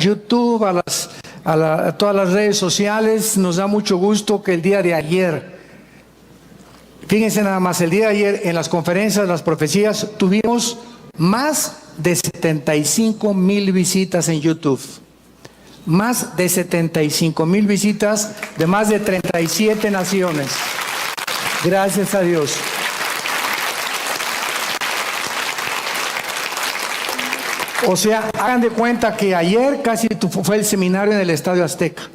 YouTube, a todas las redes sociales. Nos da mucho gusto que el día de ayer, fíjense nada más, el día de ayer en las conferencias, las profecías, tuvimos más de 75,000 visitas en YouTube. Más de 75,000 visitas de más de 37 naciones. Gracias a Dios. O sea, hagan de cuenta que ayer casi fue el seminario en el Estadio Azteca.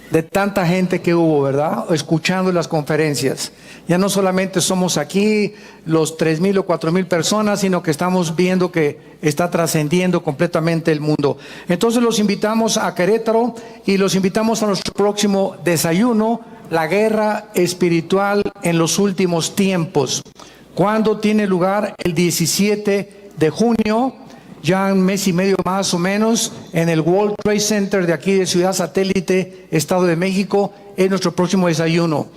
De tanta gente que hubo, ¿verdad? Escuchando las conferencias. Ya no solamente somos aquí los 3,000 o 4,000 personas, sino que estamos viendo que está trascendiendo completamente el mundo. Entonces los invitamos a Querétaro y los invitamos a nuestro próximo desayuno, la guerra espiritual en los últimos tiempos. ¿Cuándo tiene lugar? El 17 de junio. Ya un mes y medio más o menos, en el World Trade Center de aquí de Ciudad Satélite, Estado de México, es nuestro próximo desayuno.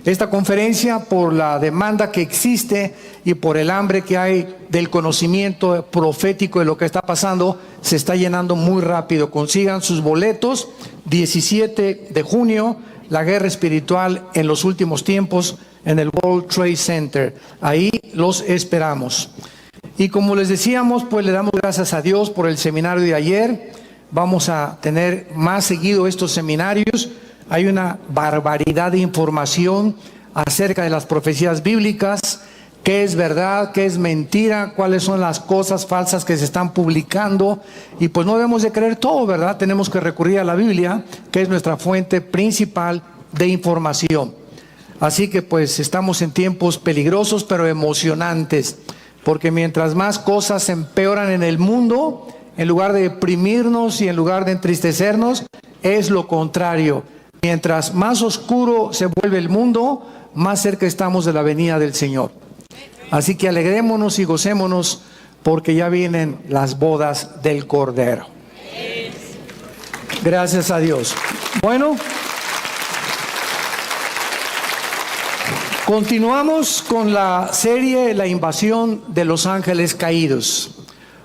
Esta conferencia, por la demanda que existe y por el hambre que hay del conocimiento profético de lo que está pasando, se está llenando muy rápido. Consigan sus boletos, 17 de junio, la guerra espiritual en los últimos tiempos, en el World Trade Center. Ahí los esperamos. Y como les decíamos, pues le damos gracias a Dios por el seminario de ayer. Vamos a tener más seguido estos seminarios. Hay una barbaridad de información acerca de las profecías bíblicas, qué es verdad, qué es mentira, cuáles son las cosas falsas que se están publicando. Y pues no debemos de creer todo, ¿verdad? Tenemos que recurrir a la Biblia, que es nuestra fuente principal de información. Así que pues estamos en tiempos peligrosos pero emocionantes. Porque mientras más cosas se empeoran en el mundo, en lugar de deprimirnos y en lugar de entristecernos, es lo contrario. Mientras más oscuro se vuelve el mundo, más cerca estamos de la venida del Señor. Así que alegrémonos y gocémonos porque ya vienen las bodas del Cordero. Gracias a Dios. Bueno, continuamos con la serie La invasión de los ángeles caídos.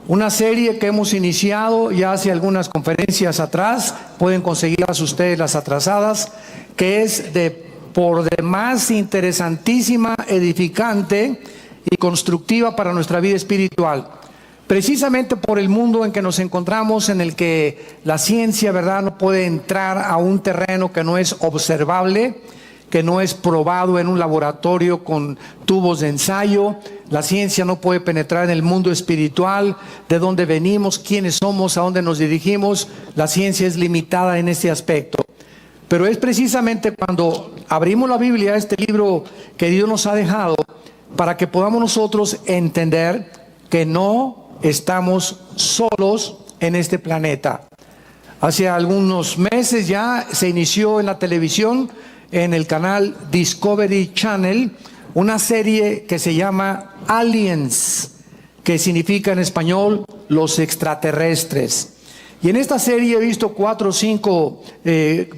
Una serie que hemos iniciado ya hace algunas conferencias atrás, pueden conseguirlas ustedes las atrasadas, que es por demás interesantísima, edificante y constructiva para nuestra vida espiritual. Precisamente por el mundo en que nos encontramos, en el que la ciencia, ¿verdad?, no puede entrar a un terreno que no es observable, que no es probado en un laboratorio con tubos de ensayo. La ciencia no puede penetrar en el mundo espiritual, de dónde venimos, quiénes somos, a dónde nos dirigimos. La ciencia es limitada en este aspecto. Pero es precisamente cuando abrimos la Biblia, este libro que Dios nos ha dejado, para que podamos nosotros entender que no estamos solos en este planeta. Hace algunos meses ya se inició en la televisión, en el canal Discovery Channel, una serie que se llama Aliens, que significa en español los extraterrestres. Y en esta serie he visto 4 o 5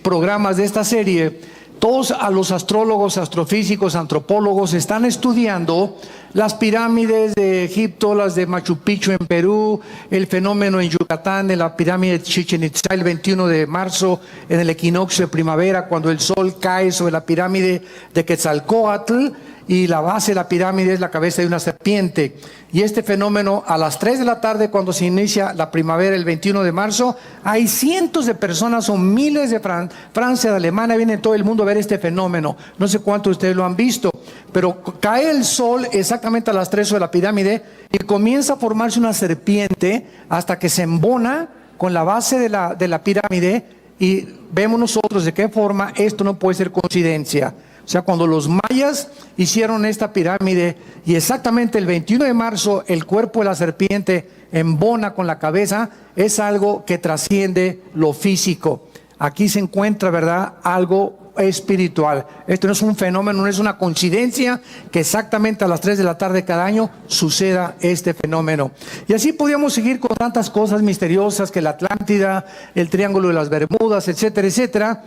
programas de esta serie. Todos a los astrólogos, astrofísicos, antropólogos están estudiando las pirámides de Egipto, las de Machu Picchu en Perú, el fenómeno en Yucatán de la pirámide de Chichén Itzá el 21 de marzo en el equinoccio de primavera, cuando el sol cae sobre la pirámide de Quetzalcóatl y la base de la pirámide es la cabeza de una serpiente. Y este fenómeno a las 3 de la tarde, cuando se inicia la primavera el 21 de marzo, hay cientos de personas o miles de Francia, de Alemania, vienen todo el mundo a ver este fenómeno. No sé cuántos de ustedes lo han visto, pero cae el sol exactamente a las 3 sobre la pirámide y comienza a formarse una serpiente hasta que se embona con la base de la pirámide, y vemos nosotros de qué forma esto no puede ser coincidencia. O sea, cuando los mayas hicieron esta pirámide y exactamente el 21 de marzo el cuerpo de la serpiente embona con la cabeza, es algo que trasciende lo físico. Aquí se encuentra, ¿verdad?, algo espiritual. Esto no es un fenómeno, no es una coincidencia que exactamente a las 3 de la tarde cada año suceda este fenómeno. Y así podríamos seguir con tantas cosas misteriosas, que la Atlántida, el Triángulo de las Bermudas, etcétera, etcétera.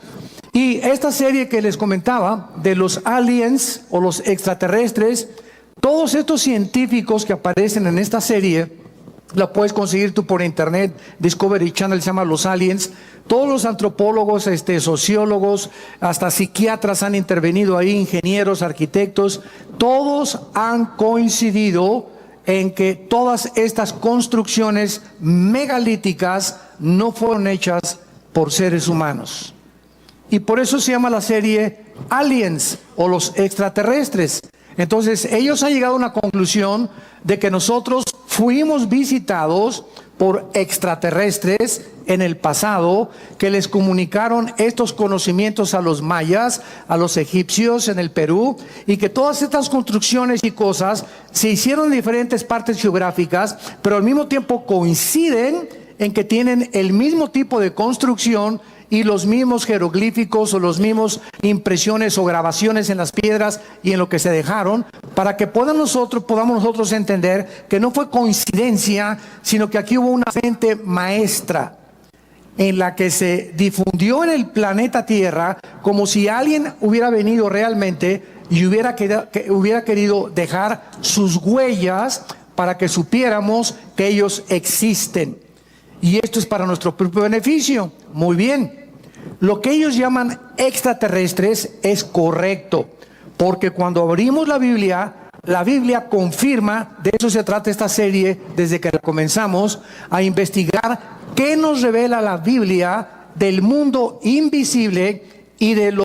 Y esta serie que les comentaba de los aliens o los extraterrestres, todos estos científicos que aparecen en esta serie La puedes conseguir tú por internet. Discovery Channel se llama Los Aliens. Todos los antropólogos, sociólogos, hasta psiquiatras han intervenido ahí, ingenieros, arquitectos. Todos han coincidido en que todas estas construcciones megalíticas no fueron hechas por seres humanos. Y por eso se llama la serie Aliens o los extraterrestres. Entonces ellos han llegado a una conclusión de que nosotros fuimos visitados por extraterrestres en el pasado, que les comunicaron estos conocimientos a los mayas, a los egipcios en el Perú, y que todas estas construcciones y cosas se hicieron en diferentes partes geográficas, pero al mismo tiempo coinciden en que tienen el mismo tipo de construcción y los mismos jeroglíficos o los mismos impresiones o grabaciones en las piedras y en lo que se dejaron, para que podamos nosotros entender que no fue coincidencia, sino que aquí hubo una mente maestra en la que se difundió en el planeta Tierra, como si alguien hubiera venido realmente y hubiera querido dejar sus huellas para que supiéramos que ellos existen. Y esto es para nuestro propio beneficio. Muy bien. Lo que ellos llaman extraterrestres es correcto, porque cuando abrimos la Biblia confirma, de eso se trata esta serie desde que la comenzamos, a investigar qué nos revela la Biblia del mundo invisible y de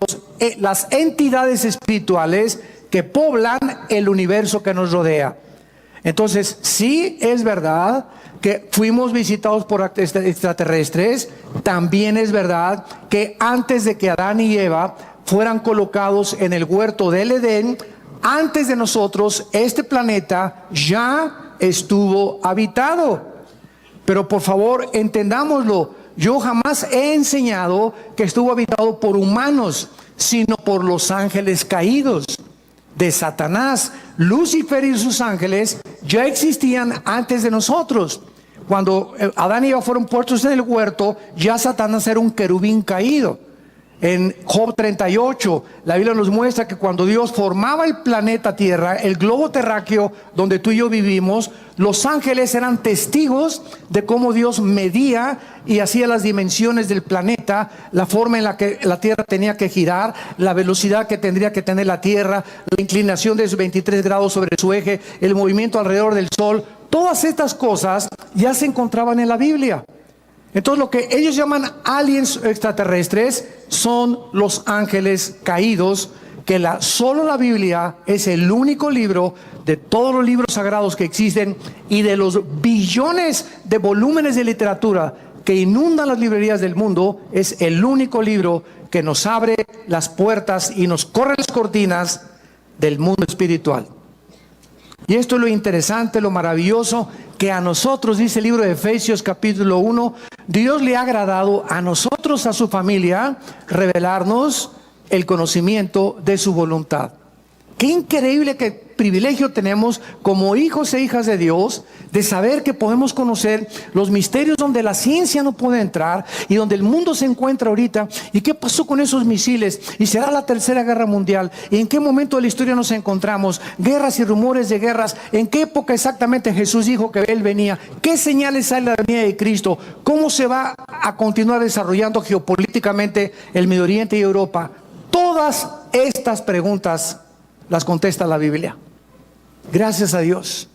las entidades espirituales que poblan el universo que nos rodea. Entonces, sí es verdad que fuimos visitados por extraterrestres. También es verdad que antes de que Adán y Eva fueran colocados en el huerto del Edén, antes de nosotros, este planeta ya estuvo habitado. Pero por favor, entendámoslo. Yo jamás he enseñado que estuvo habitado por humanos, sino por los ángeles caídos de Satanás. Lucifer y sus ángeles ya existían antes de nosotros. Cuando Adán y Eva fueron puestos en el huerto, ya Satanás era un querubín caído. En Job 38, la Biblia nos muestra que cuando Dios formaba el planeta Tierra, el globo terráqueo donde tú y yo vivimos, los ángeles eran testigos de cómo Dios medía y hacía las dimensiones del planeta, la forma en la que la Tierra tenía que girar, la velocidad que tendría que tener la Tierra, la inclinación de 23 grados sobre su eje, el movimiento alrededor del Sol. Todas estas cosas ya se encontraban en la Biblia. Entonces lo que ellos llaman aliens extraterrestres son los ángeles caídos, que solo la Biblia es el único libro de todos los libros sagrados que existen y de los billones de volúmenes de literatura que inundan las librerías del mundo, es el único libro que nos abre las puertas y nos corre las cortinas del mundo espiritual. Y esto es lo interesante, lo maravilloso, que a nosotros, dice el libro de Efesios capítulo 1, Dios le ha agradado a nosotros, a su familia, revelarnos el conocimiento de su voluntad. Qué increíble, qué privilegio tenemos como hijos e hijas de Dios de saber que podemos conocer los misterios donde la ciencia no puede entrar y donde el mundo se encuentra ahorita. ¿Y qué pasó con esos misiles? ¿Y será la tercera guerra mundial? ¿Y en qué momento de la historia nos encontramos? Guerras y rumores de guerras. ¿En qué época exactamente Jesús dijo que Él venía? ¿Qué señales hay de la venida de Cristo? ¿Cómo se va a continuar desarrollando geopolíticamente el Medio Oriente y Europa? Todas estas preguntas las contesta la Biblia. Gracias a Dios.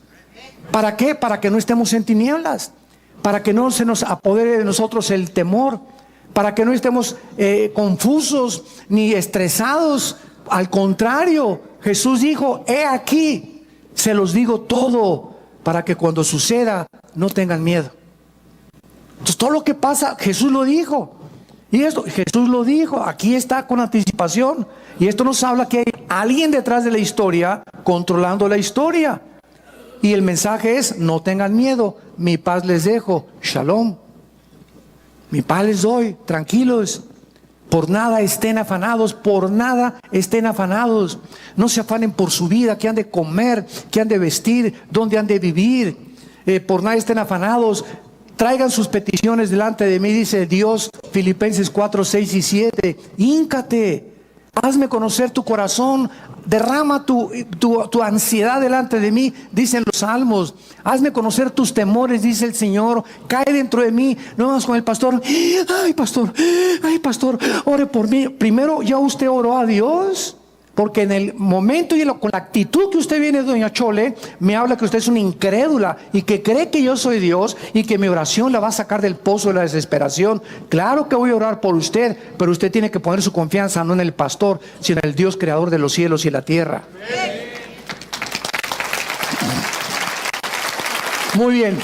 ¿Para qué? Para que no estemos en tinieblas, para que no se nos apodere de nosotros el temor, para que no estemos confusos ni estresados. Al contrario, Jesús dijo: he aquí, se los digo todo, para que cuando suceda no tengan miedo. Entonces todo lo que pasa, Jesús lo dijo. Y esto, Jesús lo dijo, aquí está con anticipación. Y esto nos habla que hay alguien detrás de la historia controlando la historia. Y el mensaje es: no tengan miedo, mi paz les dejo, shalom. Mi paz les doy, tranquilos. Por nada estén afanados, por nada estén afanados. No se afanen por su vida, qué han de comer, qué han de vestir, dónde han de vivir. Por nada estén afanados. Traigan sus peticiones delante de mí, dice Dios, Filipenses 4, 6 y 7. Híncate, Hazme conocer tu corazón, derrama tu ansiedad delante de mí, dicen los salmos. Hazme conocer tus temores, dice el Señor. Cae dentro de mí. No vas con el pastor. Ay, pastor, ore por mí. Primero, ¿ya usted oró a Dios? Porque en el momento y con la actitud que usted viene, doña Chole, me habla que usted es una incrédula y que cree que yo soy Dios y que mi oración la va a sacar del pozo de la desesperación. Claro que voy a orar por usted, pero usted tiene que poner su confianza no en el pastor, sino en el Dios creador de los cielos y la tierra. Muy bien.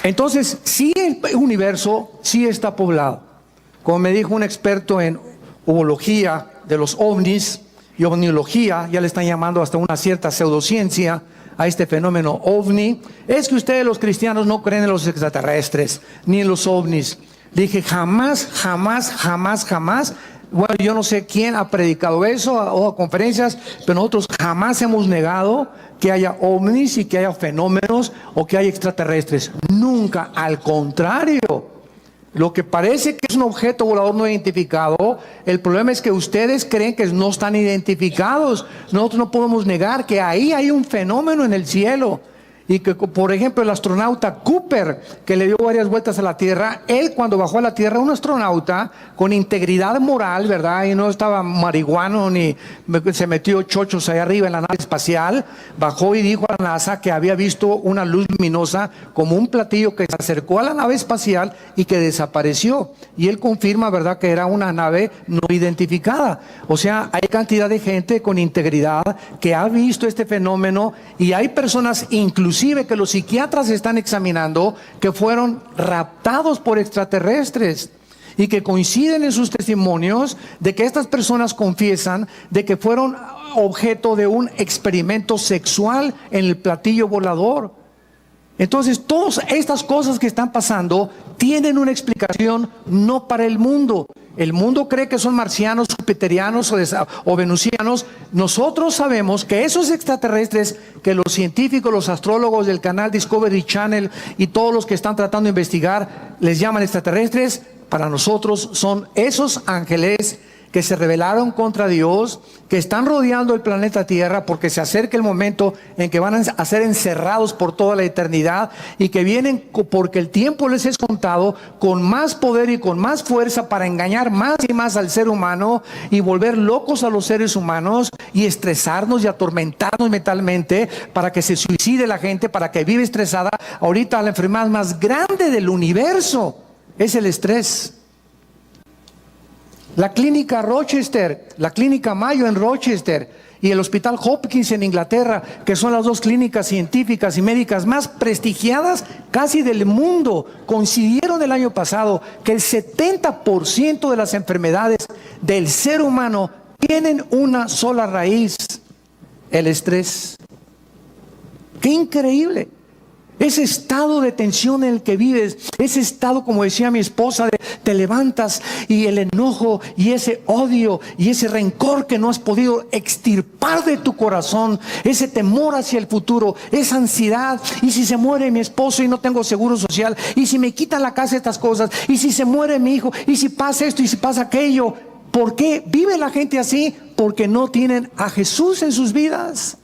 Entonces, sí, el universo sí está poblado. Como me dijo un experto en ufología de los ovnis y ovniología, ya le están llamando hasta una cierta pseudociencia a este fenómeno ovni, es que ustedes los cristianos no creen en los extraterrestres ni en los ovnis. Dije jamás. Bueno, yo no sé quién ha predicado eso o a conferencias, pero nosotros jamás hemos negado que haya ovnis y que haya fenómenos o que haya extraterrestres. Nunca, al contrario. Lo que parece que es un objeto volador no identificado, el problema es que ustedes creen que no están identificados. Nosotros no podemos negar que ahí hay un fenómeno en el cielo. Y que, por ejemplo, el astronauta Cooper, que le dio varias vueltas a la Tierra, él cuando bajó a la Tierra, un astronauta con integridad moral, ¿verdad? Y no estaba marihuano ni se metió chochos allá arriba en la nave espacial, bajó y dijo a la NASA que había visto una luz luminosa como un platillo que se acercó a la nave espacial y que desapareció. Y él confirma, ¿verdad?, que era una nave no identificada. O sea, hay cantidad de gente con integridad que ha visto este fenómeno y hay personas inclusive que los psiquiatras están examinando que fueron raptados por extraterrestres y que coinciden en sus testimonios de que estas personas confiesan de que fueron objeto de un experimento sexual en el platillo volador. Entonces, todas estas cosas que están pasando tienen una explicación no para el mundo. El mundo cree que son marcianos, jupiterianos o venusianos. Nosotros sabemos que esos extraterrestres que los científicos, los astrólogos del canal Discovery Channel y todos los que están tratando de investigar les llaman extraterrestres, para nosotros son esos ángeles que se rebelaron contra Dios, que están rodeando el planeta Tierra porque se acerca el momento en que van a ser encerrados por toda la eternidad y que vienen porque el tiempo les es contado con más poder y con más fuerza para engañar más y más al ser humano y volver locos a los seres humanos y estresarnos y atormentarnos mentalmente para que se suicide la gente, para que vive estresada. Ahorita la enfermedad más grande del universo es el estrés. La clínica Rochester, la clínica Mayo en Rochester y el Hospital Hopkins en Inglaterra, que son las dos clínicas científicas y médicas más prestigiadas casi del mundo, coincidieron el año pasado que el 70% de las enfermedades del ser humano tienen una sola raíz: el estrés. ¡Qué increíble! Ese estado de tensión en el que vives, ese estado, como decía mi esposa, de te levantas y el enojo y ese odio y ese rencor que no has podido extirpar de tu corazón, ese temor hacia el futuro, esa ansiedad, y si se muere mi esposo y no tengo seguro social, y si me quitan la casa estas cosas, y si se muere mi hijo, y si pasa esto y si pasa aquello. ¿Por qué vive la gente así? Porque no tienen a Jesús en sus vidas.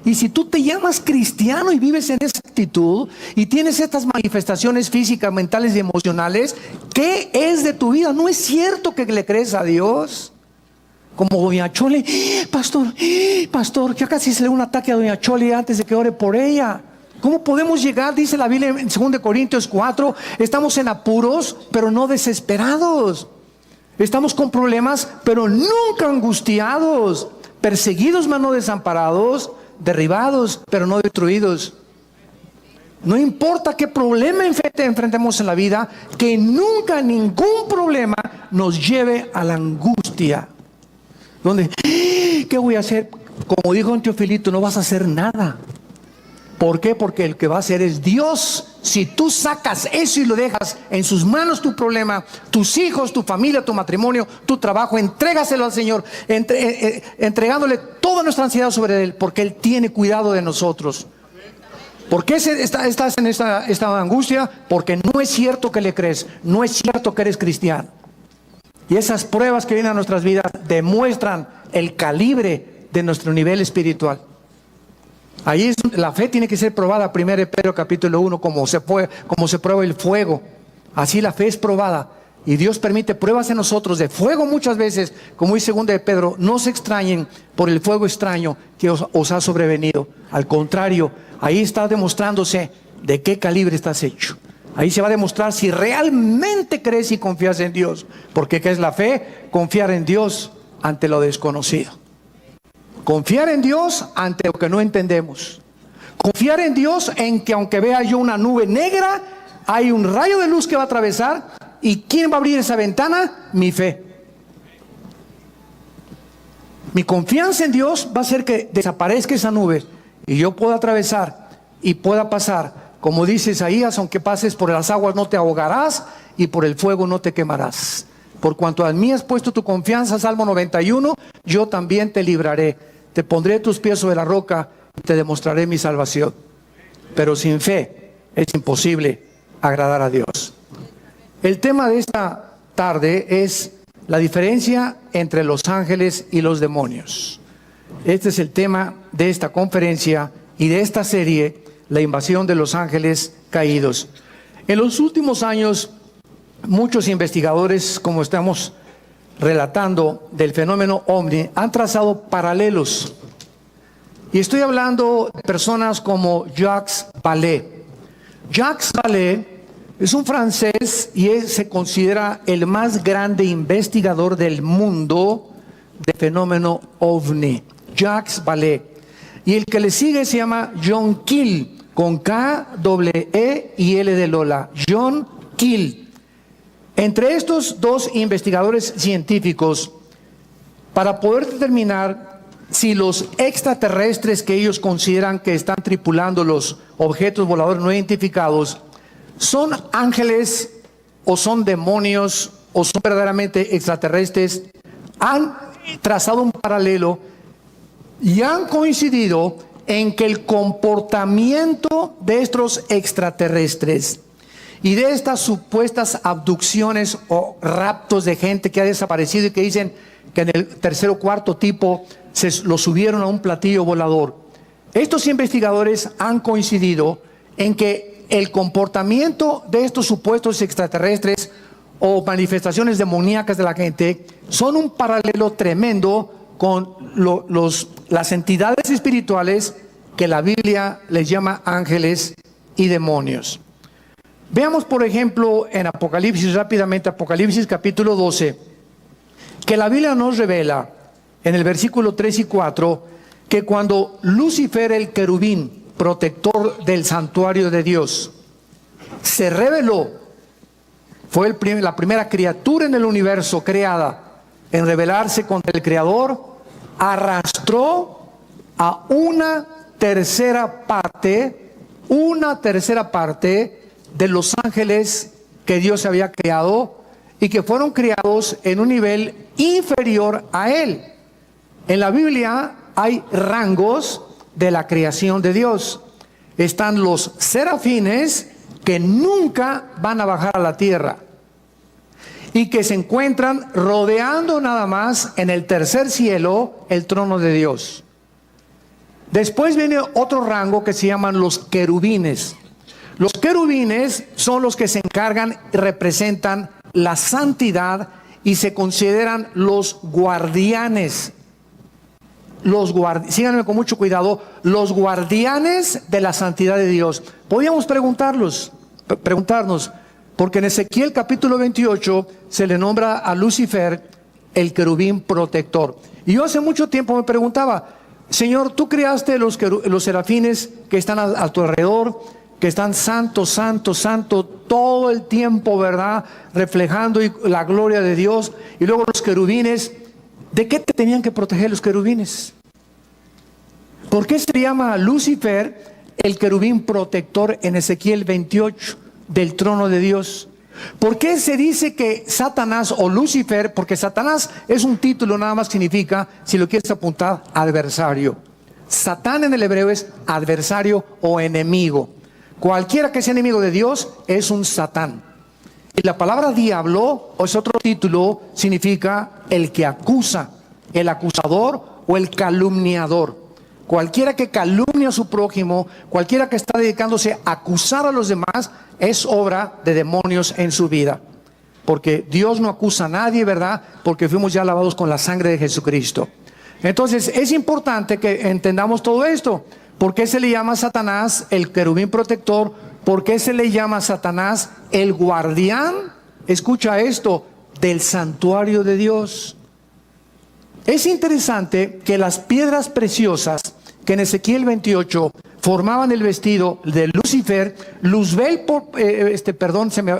Y si tú te llamas cristiano y vives en esa actitud y tienes estas manifestaciones físicas, mentales y emocionales, ¿qué es de tu vida? No es cierto que le crees a Dios. Como doña Chole, pastor, ya casi se le da un ataque a doña Chole antes de que ore por ella. ¿Cómo podemos llegar? Dice la Biblia en 2 Corintios 4, estamos en apuros, pero no desesperados. Estamos con problemas, pero nunca angustiados. Perseguidos, mas no desamparados. Derribados, pero no destruidos. No importa qué problema enfrentemos en la vida, que nunca ningún problema nos lleve a la angustia. Donde, ¿qué voy a hacer? Como dijo un Teofilito, no vas a hacer nada. ¿Por qué? Porque el que va a hacer es Dios. Si tú sacas eso y lo dejas en sus manos, tu problema, tus hijos, tu familia, tu matrimonio, tu trabajo, entrégaselo al Señor, entregándole toda nuestra ansiedad sobre Él, porque Él tiene cuidado de nosotros. ¿Por qué estás en esta angustia? Porque no es cierto que le crees, no es cierto que eres cristiano. Y esas pruebas que vienen a nuestras vidas demuestran el calibre de nuestro nivel espiritual. Ahí la fe tiene que ser probada. 1 Pedro capítulo 1, como se prueba el fuego. Así la fe es probada. Y Dios permite pruebas en nosotros de fuego muchas veces, como dice 2 Pedro, no se extrañen por el fuego extraño que os ha sobrevenido. Al contrario, ahí está demostrándose de qué calibre estás hecho. Ahí se va a demostrar si realmente crees y confías en Dios. Porque ¿qué es la fe? Confiar en Dios ante lo desconocido. Confiar en Dios ante lo que no entendemos. Confiar en Dios en que aunque vea yo una nube negra, hay un rayo de luz que va a atravesar. ¿Y quién va a abrir esa ventana? Mi fe. Mi confianza en Dios va a hacer que desaparezca esa nube y yo pueda atravesar y pueda pasar. Como dice Isaías, aunque pases por las aguas no te ahogarás y por el fuego no te quemarás. Por cuanto a mí has puesto tu confianza, Salmo 91, yo también te libraré. Te pondré tus pies sobre la roca y te demostraré mi salvación. Pero sin fe es imposible agradar a Dios. El tema de esta tarde es la diferencia entre los ángeles y los demonios. Este es el tema de esta conferencia y de esta serie, la invasión de los ángeles caídos. En los últimos años, muchos investigadores, como estamos relatando del fenómeno OVNI, han trazado paralelos. Y estoy hablando de personas como Jacques Vallée. Jacques Vallée es un francés y se considera el más grande investigador del mundo del fenómeno OVNI. Jacques Vallée. Y el que le sigue se llama John Keel, con K, E y L de Lola. John Keel. Entre estos dos investigadores científicos, para poder determinar si los extraterrestres que ellos consideran que están tripulando los objetos voladores no identificados son ángeles o son demonios o son verdaderamente extraterrestres, han trazado un paralelo y han coincidido en que el comportamiento de estos extraterrestres y de estas supuestas abducciones o raptos de gente que ha desaparecido y que dicen que en el tercer o cuarto tipo lo subieron a un platillo volador. Estos investigadores han coincidido en que el comportamiento de estos supuestos extraterrestres o manifestaciones demoníacas de la gente son un paralelo tremendo con las entidades espirituales que la Biblia les llama ángeles y demonios. Veamos, por ejemplo, en Apocalipsis, rápidamente, Apocalipsis capítulo 12, que la Biblia nos revela en el versículo 3 y 4 que cuando Lucifer, el querubín, protector del santuario de Dios, se rebeló, fue la primera criatura en el universo creada en rebelarse contra el Creador, arrastró a una tercera parte de los ángeles que Dios había creado y que fueron creados en un nivel inferior a él. En la Biblia hay rangos de la creación de Dios. Están los serafines que nunca van a bajar a la tierra y que se encuentran rodeando nada más en el tercer cielo el trono de Dios. Después viene otro rango que se llaman los querubines. Los querubines son los que se encargan y representan la santidad y se consideran los guardianes. Síganme con mucho cuidado, los guardianes de la santidad de Dios. Podríamos preguntarnos, porque en Ezequiel capítulo 28 se le nombra a Lucifer el querubín protector. Y yo hace mucho tiempo me preguntaba, Señor, tú creaste los serafines que están a tu alrededor, que están santo, santo, santo todo el tiempo, ¿verdad? Reflejando la gloria de Dios. Y luego los querubines, ¿de qué te tenían que proteger los querubines? ¿Por qué se llama a Lucifer el querubín protector en Ezequiel 28 del trono de Dios? ¿Por qué se dice que Satanás o Lucifer? Porque Satanás es un título, nada más significa, si lo quieres apuntar, adversario. Satán en el hebreo es adversario o enemigo. Cualquiera que sea enemigo de Dios es un Satán. Y la palabra diablo, o es otro título, significa el que acusa, el acusador o el calumniador. Cualquiera que calumnia a su prójimo, cualquiera que está dedicándose a acusar a los demás, es obra de demonios en su vida. Porque Dios no acusa a nadie, ¿verdad? Porque fuimos ya lavados con la sangre de Jesucristo. Entonces es importante que entendamos todo esto. ¿Por qué se le llama a Satanás el querubín protector? ¿Por qué se le llama a Satanás el guardián? Escucha esto, del santuario de Dios. Es interesante que las piedras preciosas que en Ezequiel 28 formaban el vestido de Lucifer, Luzbel,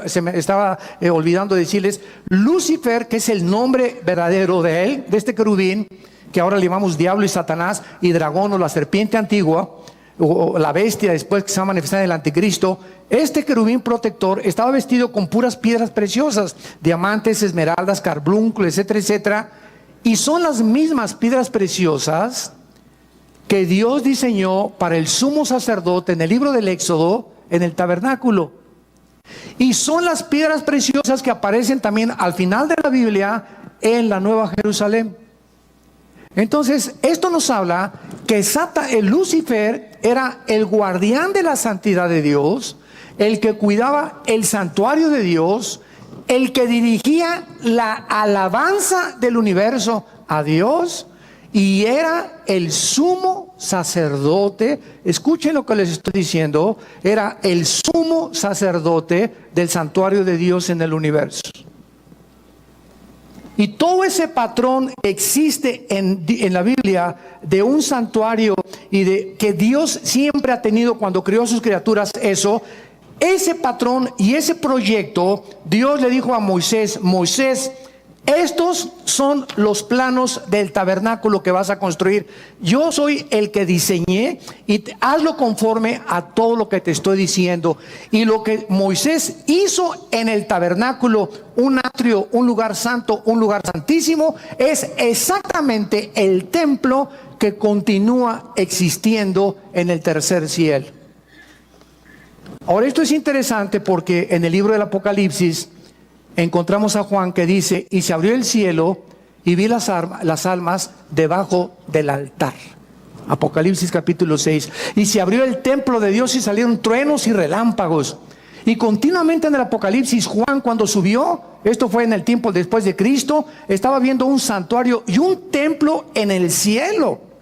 se me estaba olvidando decirles, Lucifer, que es el nombre verdadero de él, de este querubín, que ahora le llamamos diablo y Satanás y dragón o la serpiente antigua, o la bestia después que se va a manifestar en el anticristo. Este querubín protector estaba vestido con puras piedras preciosas, diamantes, esmeraldas, carbunclo, etcétera, etcétera. Y son las mismas piedras preciosas que Dios diseñó para el sumo sacerdote en el libro del Éxodo, en el tabernáculo. Y son las piedras preciosas que aparecen también al final de la Biblia en la Nueva Jerusalén. Entonces, esto nos habla que el Lucifer era el guardián de la santidad de Dios, el que cuidaba el santuario de Dios, el que dirigía la alabanza del universo a Dios, y era el sumo sacerdote. Escuchen lo que les estoy diciendo, era el sumo sacerdote del santuario de Dios en el universo. Y todo ese patrón existe en la Biblia de un santuario y de que Dios siempre ha tenido cuando creó a sus criaturas eso. Ese patrón y ese proyecto, Dios le dijo a Moisés, Moisés, estos son los planos del tabernáculo que vas a construir. Yo soy el que diseñé y hazlo conforme a todo lo que te estoy diciendo. Y lo que Moisés hizo en el tabernáculo, un atrio, un lugar santo, un lugar santísimo, es exactamente el templo que continúa existiendo en el tercer cielo. Ahora, esto es interesante porque en el libro del Apocalipsis encontramos a Juan que dice, y se abrió el cielo y vi las almas debajo del altar. Apocalipsis capítulo 6. Y se abrió el templo de Dios y salieron truenos y relámpagos. Y continuamente en el Apocalipsis, Juan cuando subió, esto fue en el tiempo después de Cristo, estaba viendo un santuario y un templo en el cielo.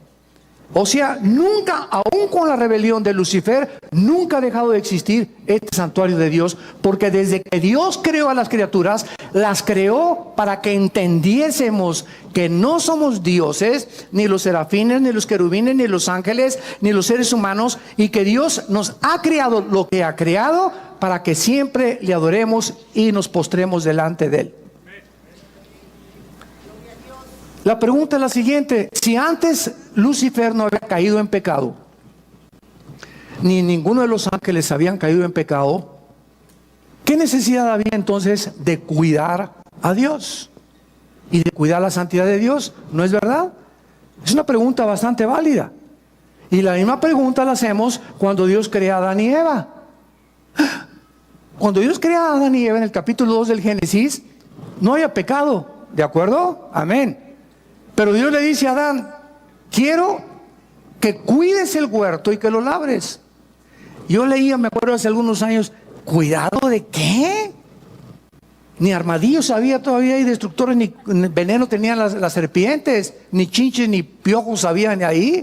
O sea, nunca, aún con la rebelión de Lucifer, nunca ha dejado de existir este santuario de Dios, porque desde que Dios creó a las criaturas, las creó para que entendiésemos que no somos dioses, ni los serafines, ni los querubines, ni los ángeles, ni los seres humanos, y que Dios nos ha creado lo que ha creado para que siempre le adoremos y nos postremos delante de Él. La pregunta es la siguiente: si antes Lucifer no había caído en pecado, ni ninguno de los ángeles habían caído en pecado, ¿qué necesidad había entonces de cuidar a Dios y de cuidar la santidad de Dios? ¿No es verdad? Es una pregunta bastante válida. Y la misma pregunta la hacemos cuando Dios crea a Adán y Eva. Cuando Dios crea a Adán y Eva en el capítulo 2 del Génesis, no había pecado, ¿de acuerdo? Amén. Pero Dios le dice a Adán, quiero que cuides el huerto y que lo labres. Yo leía, me acuerdo hace algunos años, ¿cuidado de qué? Ni armadillos había todavía y destructores, ni veneno tenían las serpientes, ni chinches ni piojos habían ahí.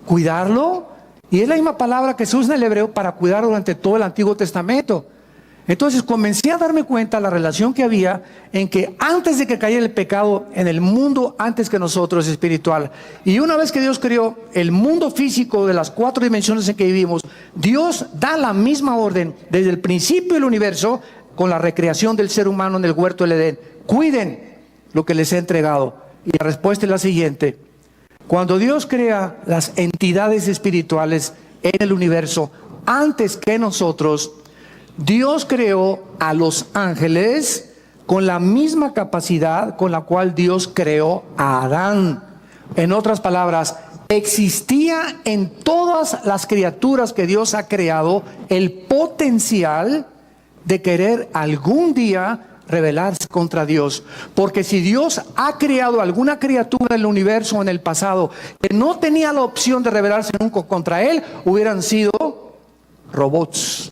¿Cuidarlo? Y es la misma palabra que se usa en el hebreo para cuidar durante todo el Antiguo Testamento. Entonces comencé a darme cuenta de la relación que había en que antes de que cayera el pecado en el mundo, antes que nosotros, espiritual, y una vez que Dios creó el mundo físico de las 4 dimensiones en que vivimos, Dios da la misma orden desde el principio del universo con la recreación del ser humano en el huerto del Edén. Cuiden lo que les he entregado. Y la respuesta es la siguiente: cuando Dios crea las entidades espirituales en el universo, antes que nosotros, Dios creó a los ángeles con la misma capacidad con la cual Dios creó a Adán. En otras palabras, existía en todas las criaturas que Dios ha creado el potencial de querer algún día rebelarse contra Dios. Porque si Dios ha creado alguna criatura en el universo en el pasado que no tenía la opción de rebelarse nunca contra Él, hubieran sido robots.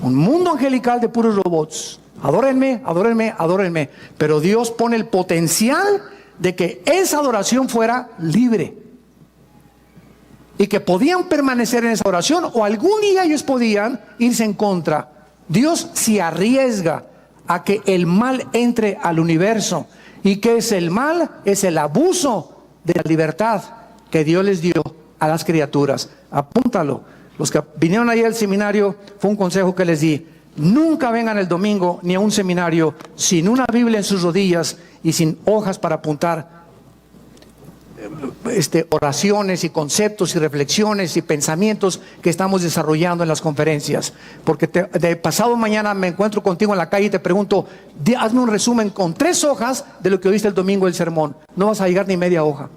Un mundo angelical de puros robots. Adórenme, adórenme, adórenme. Pero Dios pone el potencial de que esa adoración fuera libre. Y que podían permanecer en esa oración, o algún día ellos podían irse en contra. Dios se arriesga a que el mal entre al universo. ¿Y qué es el mal? Es el abuso de la libertad que Dios les dio a las criaturas. Apúntalo. Los que vinieron ahí al seminario, fue un consejo que les di. Nunca vengan el domingo ni a un seminario sin una Biblia en sus rodillas y sin hojas para apuntar oraciones y conceptos y reflexiones y pensamientos que estamos desarrollando en las conferencias. Porque de pasado mañana me encuentro contigo en la calle y te pregunto, hazme un resumen con 3 hojas de lo que oíste el domingo del sermón. No vas a llegar ni media hoja.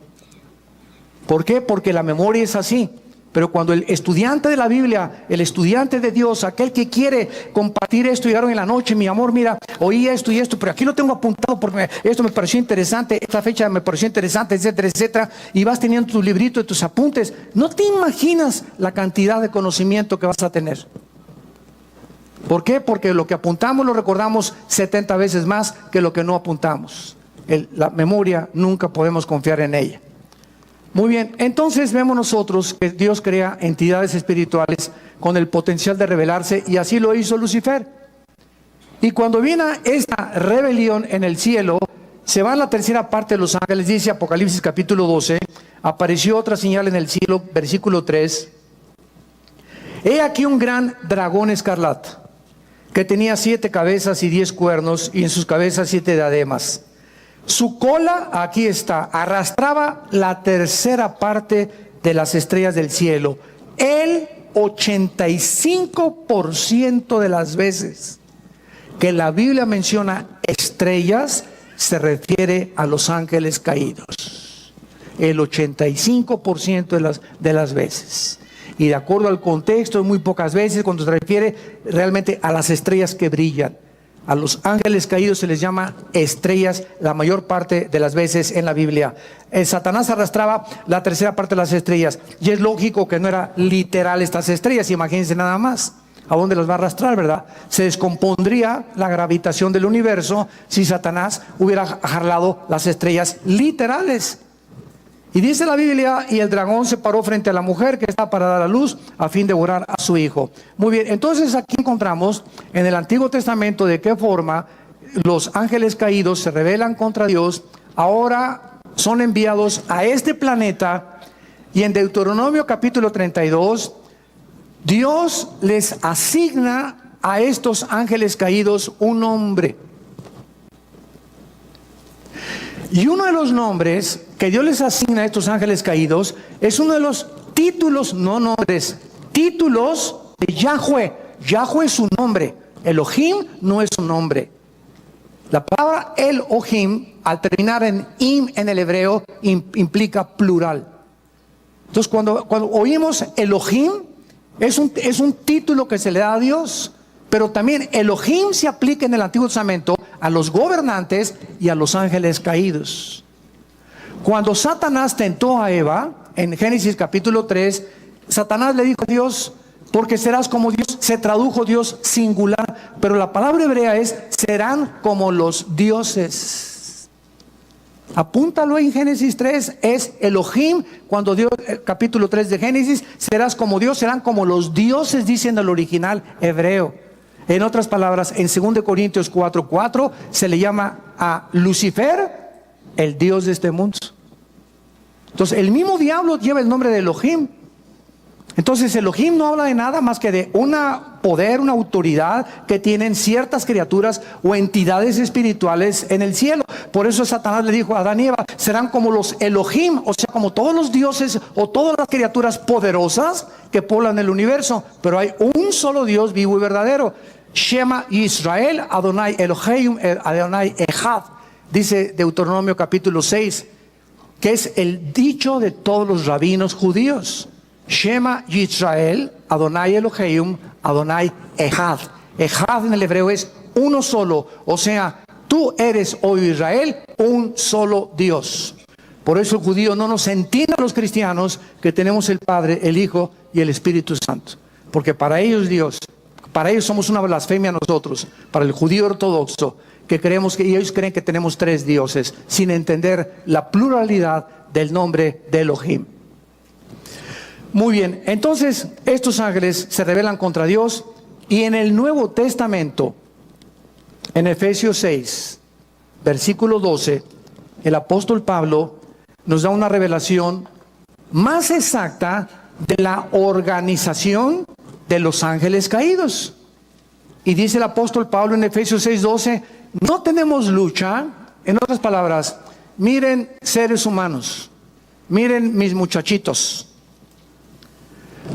¿Por qué? Porque la memoria es así. Pero cuando el estudiante de la Biblia, el estudiante de Dios, aquel que quiere compartir esto, llegaron en la noche, mi amor, mira, oí esto y esto, pero aquí lo tengo apuntado porque esto me pareció interesante, esta fecha me pareció interesante, etcétera, etcétera, y vas teniendo tu librito de tus apuntes. No te imaginas la cantidad de conocimiento que vas a tener. ¿Por qué? Porque lo que apuntamos lo recordamos 70 veces más que lo que no apuntamos. La memoria nunca podemos confiar en ella. Muy bien, entonces vemos nosotros que Dios crea entidades espirituales con el potencial de rebelarse, y así lo hizo Lucifer. Y cuando viene esta rebelión en el cielo, se va a la tercera parte de los ángeles. Dice Apocalipsis capítulo 12, apareció otra señal en el cielo, versículo 3. He aquí un gran dragón escarlata, que tenía 7 cabezas y 10 cuernos, y en sus cabezas 7 diademas. Su cola, aquí está, arrastraba la tercera parte de las estrellas del cielo. El 85% de las veces que la Biblia menciona estrellas, se refiere a los ángeles caídos. El 85% de las veces. Y de acuerdo al contexto, muy pocas veces cuando se refiere realmente a las estrellas que brillan. A los ángeles caídos se les llama estrellas la mayor parte de las veces en la Biblia. Satanás arrastraba la tercera parte de las estrellas. Y es lógico que no era literal estas estrellas. Imagínense nada más. ¿A dónde las va a arrastrar, verdad? Se descompondría la gravitación del universo si Satanás hubiera jalado las estrellas literales. Y dice la Biblia, y el dragón se paró frente a la mujer que estaba para dar a luz a fin de devorar a su hijo. Muy bien, entonces aquí encontramos en el Antiguo Testamento de qué forma los ángeles caídos se rebelan contra Dios. Ahora son enviados a este planeta, y en Deuteronomio capítulo 32, Dios les asigna a estos ángeles caídos un nombre. Y uno de los nombres que Dios les asigna a estos ángeles caídos es uno de los títulos, no nombres, títulos de Yahweh. Yahweh es su nombre. Elohim no es su nombre. La palabra Elohim, al terminar en im en el hebreo, implica plural. Entonces cuando oímos Elohim, es un título que se le da a Dios. Pero también Elohim se aplica en el Antiguo Testamento a los gobernantes y a los ángeles caídos. Cuando Satanás tentó a Eva, en Génesis capítulo 3, Satanás le dijo a Dios, porque serás como Dios. Se tradujo Dios singular, pero la palabra hebrea es, serán como los dioses. Apúntalo en Génesis 3, es Elohim. Cuando Dios, capítulo 3 de Génesis, serás como Dios, serán como los dioses, dice en el original hebreo. En otras palabras, en 2 Corintios 4:4 se le llama a Lucifer el Dios de este mundo. Entonces el mismo diablo lleva el nombre de Elohim. Entonces Elohim no habla de nada más que de un poder, una autoridad que tienen ciertas criaturas o entidades espirituales en el cielo. Por eso Satanás le dijo a Adán y Eva, serán como los Elohim, o sea, como todos los dioses o todas las criaturas poderosas que poblan el universo. Pero hay un solo Dios vivo y verdadero. Shema Israel, Adonai Elohim, Adonai Echad, dice Deuteronomio capítulo 6, que es el dicho de todos los rabinos judíos. Shema Yisrael, Adonai Elohim, Adonai Echad. Echad en el hebreo es uno solo, o sea, tú eres, oh Israel, un solo Dios. Por eso el judío no nos entiende a los cristianos que tenemos el Padre, el Hijo y el Espíritu Santo. Porque para ellos Dios, para ellos somos una blasfemia nosotros. Para el judío ortodoxo, que creemos que ellos creen que tenemos tres dioses, sin entender la pluralidad del nombre de Elohim. Muy bien, entonces estos ángeles se rebelan contra Dios, y en el Nuevo Testamento, en Efesios 6, versículo 12, el apóstol Pablo nos da una revelación más exacta de la organización de los ángeles caídos. Y dice el apóstol Pablo en Efesios 6, 12, no tenemos lucha. En otras palabras, miren seres humanos, miren mis muchachitos,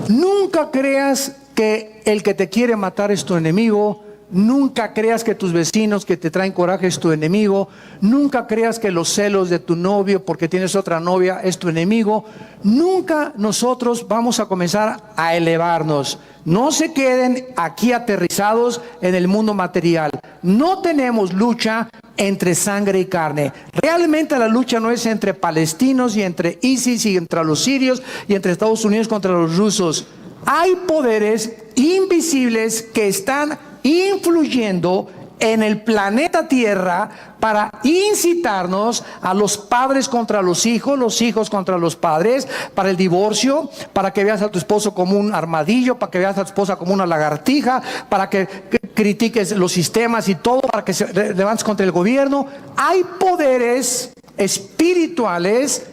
nunca creas que el que te quiere matar es tu enemigo. Nunca creas que tus vecinos que te traen coraje es tu enemigo. Nunca creas que los celos de tu novio porque tienes otra novia es tu enemigo. Nunca nosotros vamos a comenzar a elevarnos. No se queden aquí aterrizados en el mundo material. No tenemos lucha entre sangre y carne. Realmente la lucha no es entre palestinos y entre ISIS y entre los sirios y entre Estados Unidos contra los rusos. Hay poderes invisibles que están influyendo en el planeta Tierra para incitarnos a los padres contra los hijos contra los padres, para el divorcio, para que veas a tu esposo como un armadillo, para que veas a tu esposa como una lagartija, para que critiques los sistemas y todo, para que se levantes contra el gobierno. Hay poderes espirituales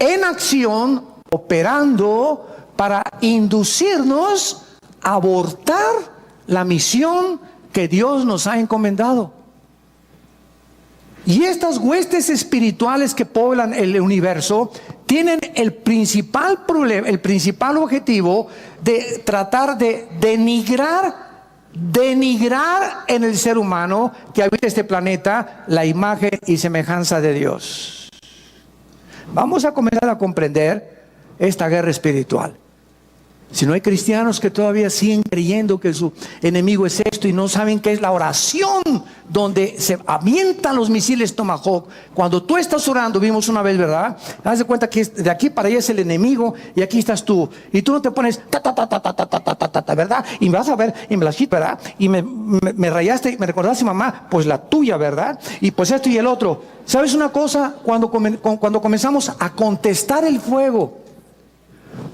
en acción, operando para inducirnos a abortar la misión que Dios nos ha encomendado. Y estas huestes espirituales que poblan el universo tienen el principal problema, el principal objetivo de tratar de denigrar en el ser humano que habita este planeta la imagen y semejanza de Dios. Vamos a comenzar a comprender esta guerra espiritual. Si no hay cristianos que todavía siguen creyendo que su enemigo es esto y no saben qué es la oración donde se avientan los misiles Tomahawk. Cuando tú estás orando, vimos una vez, ¿verdad? Haz de cuenta que de aquí para allá es el enemigo y aquí estás tú. Y tú no te pones ¿verdad? Y me vas a ver, y me la chit, ¿verdad? Y me rayaste, me recordaste, mamá, pues la tuya, ¿verdad? Y pues esto y el otro. ¿Sabes una cosa? Cuando comenzamos a contestar el fuego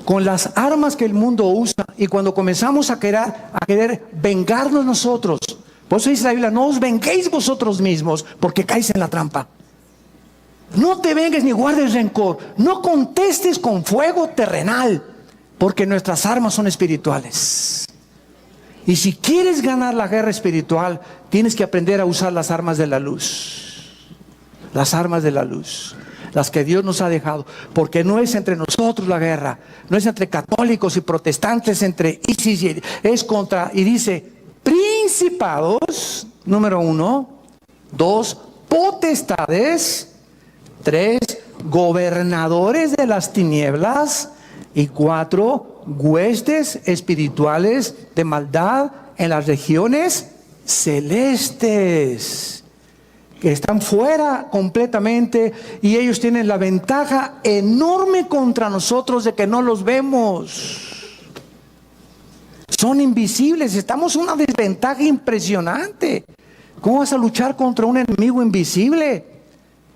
con las armas que el mundo usa, y cuando comenzamos a querer vengarnos nosotros, por eso dice la Biblia, no os venguéis vosotros mismos, porque caéis en la trampa. No te vengues ni guardes rencor, no contestes con fuego terrenal, porque nuestras armas son espirituales. Y si quieres ganar la guerra espiritual, tienes que aprender a usar las armas de la luz. Las armas de la luz, las que Dios nos ha dejado, porque no es entre nosotros la guerra, no es entre católicos y protestantes, entre ISIS, es contra, y dice, principados, número 1, 2, potestades, 3, gobernadores de las tinieblas, y 4, huestes espirituales de maldad en las regiones celestes, que están fuera completamente, y ellos tienen la ventaja enorme contra nosotros de que no los vemos. Son invisibles, estamos en una desventaja impresionante. ¿Cómo vas a luchar contra un enemigo invisible?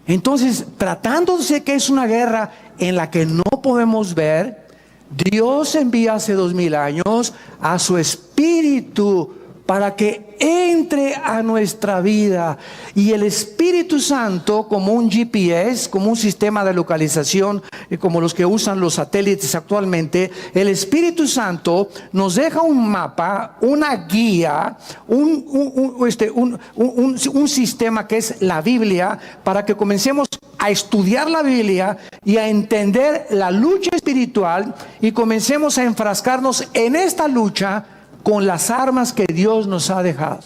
Entonces, tratándose que es una guerra en la que no podemos ver, Dios envía hace 2000 años a su Espíritu para que entre a nuestra vida. Y el Espíritu Santo, como un GPS, como un sistema de localización, como los que usan los satélites actualmente, el Espíritu Santo nos deja un mapa, una guía, un sistema que es la Biblia, para que comencemos a estudiar la Biblia y a entender la lucha espiritual, y comencemos a enfrascarnos en esta lucha con las armas que Dios nos ha dejado.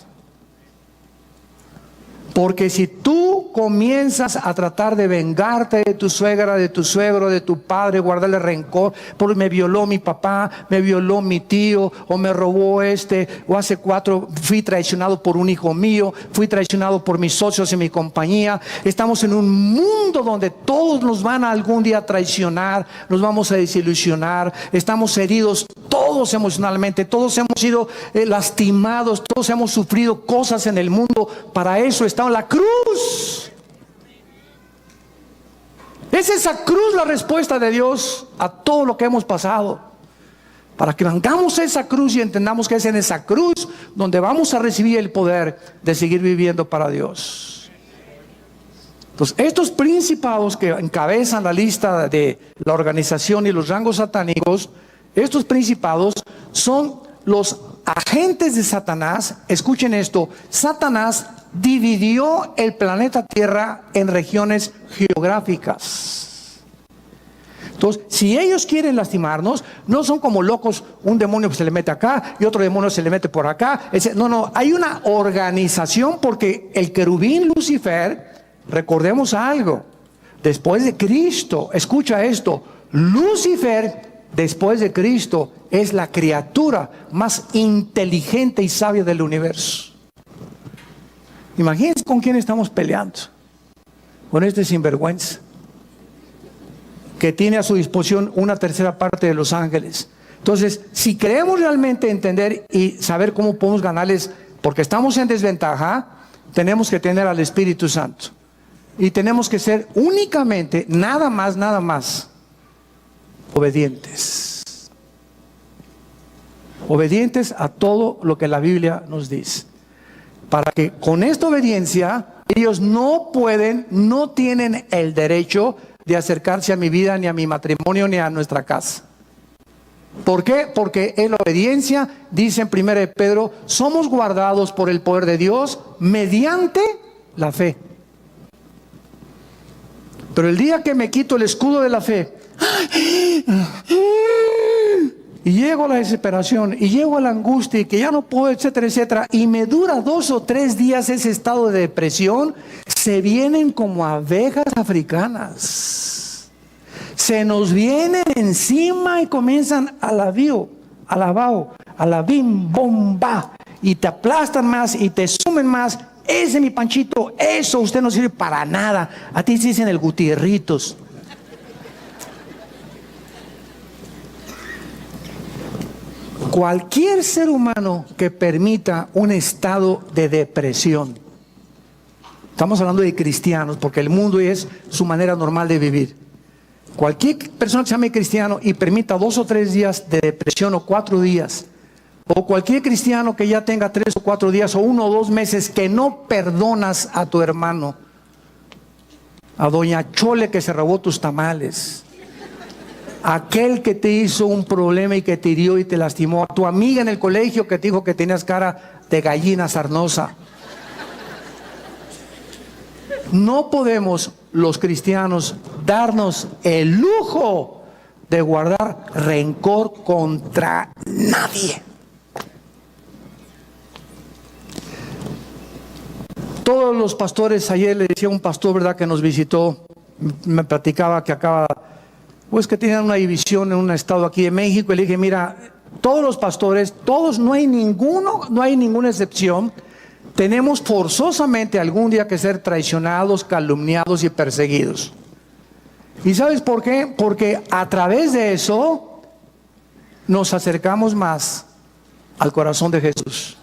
Porque si tú comienzas a tratar de vengarte de tu suegra, de tu suegro, de tu padre, guardarle rencor, porque me violó mi papá, me violó mi tío, o me robó o hace 4 fui traicionado por un hijo mío, fui traicionado por mis socios en mi compañía. Estamos en un mundo donde todos nos van a algún día traicionar, nos vamos a desilusionar, estamos heridos todos emocionalmente, todos hemos sido lastimados, todos hemos sufrido cosas en el mundo. Para eso está en la cruz. Es esa cruz la respuesta de Dios a todo lo que hemos pasado. Para que vengamos esa cruz y entendamos que es en esa cruz donde vamos a recibir el poder de seguir viviendo para Dios. Entonces, estos principados que encabezan la lista de la organización y los rangos satánicos, estos principados son los agentes de Satanás. Escuchen esto: Satanás dividió el planeta Tierra en regiones geográficas. Entonces, si ellos quieren lastimarnos, no son como locos, un demonio que se le mete acá y otro demonio se le mete por acá. No, hay una organización, porque el querubín Lucifer, recordemos algo, después de Cristo, escucha esto, Lucifer, después de Cristo, es la criatura más inteligente y sabia del universo. Imagínense con quién estamos peleando. Con este sinvergüenza, que tiene a su disposición 1/3 parte de los ángeles. Entonces, si queremos realmente entender y saber cómo podemos ganarles, porque estamos en desventaja, tenemos que tener al Espíritu Santo. Y tenemos que ser únicamente, nada más, obedientes. Obedientes a todo lo que la Biblia nos dice. Para que con esta obediencia ellos no tienen el derecho de acercarse a mi vida, ni a mi matrimonio, ni a nuestra casa. ¿Por qué? Porque en la obediencia, dice en 1 de Pedro, somos guardados por el poder de Dios mediante la fe. Pero el día que me quito el escudo de la fe, y llego a la desesperación, y llego a la angustia, y que ya no puedo, etcétera, etcétera, y me dura 2 o 3 días ese estado de depresión, se vienen como abejas africanas. Se nos vienen encima y comienzan a la bim, bomba, y te aplastan más, y te sumen más. Ese mi Panchito, eso usted no sirve para nada. A ti se dicen el Gutierritos. Cualquier ser humano que permita un estado de depresión, estamos hablando de cristianos, porque el mundo es su manera normal de vivir. Cualquier persona que se llame cristiano y permita 2 o 3 días de depresión, o 4 días, o cualquier cristiano que ya tenga 3 o 4 días, o 1 o 2 meses que no perdonas a tu hermano, a doña Chole que se robó tus tamales, aquel que te hizo un problema y que te hirió y te lastimó, a tu amiga en el colegio que te dijo que tenías cara de gallina sarnosa. No podemos los cristianos darnos el lujo de guardar rencor contra nadie. Todos los pastores, ayer le decía a un pastor, ¿verdad?, que nos visitó, me platicaba que acaba, pues que tenían una división en un estado aquí de México, y le dije, mira, todos los pastores, todos, no hay ninguna excepción, tenemos forzosamente algún día que ser traicionados, calumniados y perseguidos. ¿Y sabes por qué? Porque a través de eso nos acercamos más al corazón de Jesús,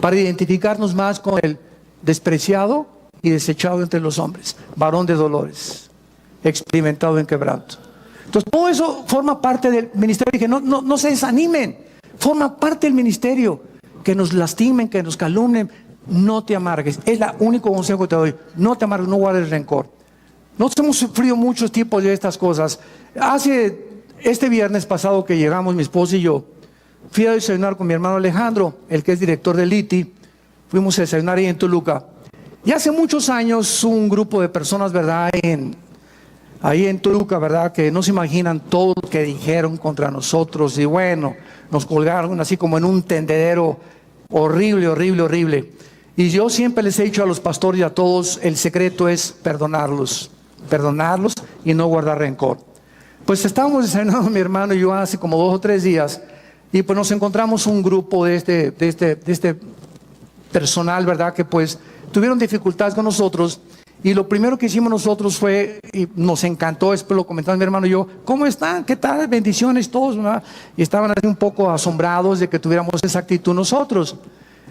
para identificarnos más con el despreciado y desechado entre los hombres, varón de dolores, experimentado en quebranto. Entonces todo eso forma parte del ministerio. Dije, no se desanimen, forma parte del ministerio. Que nos lastimen, que nos calumnien, no te amargues. Es el único consejo que te doy. No te amargues, no guardes rencor. Nosotros hemos sufrido muchos tipos de estas cosas. Este viernes pasado que llegamos, mi esposa y yo, fui a desayunar con mi hermano Alejandro, el que es director del ITI. Fuimos a desayunar ahí en Toluca. Y hace muchos años un grupo de personas, ¿verdad?, ahí en Toluca, ¿verdad?, que no se imaginan todo lo que dijeron contra nosotros. Y bueno, nos colgaron así como en un tendedero horrible. Y yo siempre les he dicho a los pastores y a todos, el secreto es perdonarlos y no guardar rencor. Pues estábamos desayunando mi hermano y yo hace como 2 o 3 días, y pues nos encontramos un grupo de este personal, ¿verdad? Que pues tuvieron dificultades con nosotros, y lo primero que hicimos nosotros fue, y nos encantó, después lo comentaba mi hermano y yo, ¿cómo están? ¿Qué tal? Bendiciones todos, ¿verdad? Y estaban así un poco asombrados de que tuviéramos esa actitud nosotros.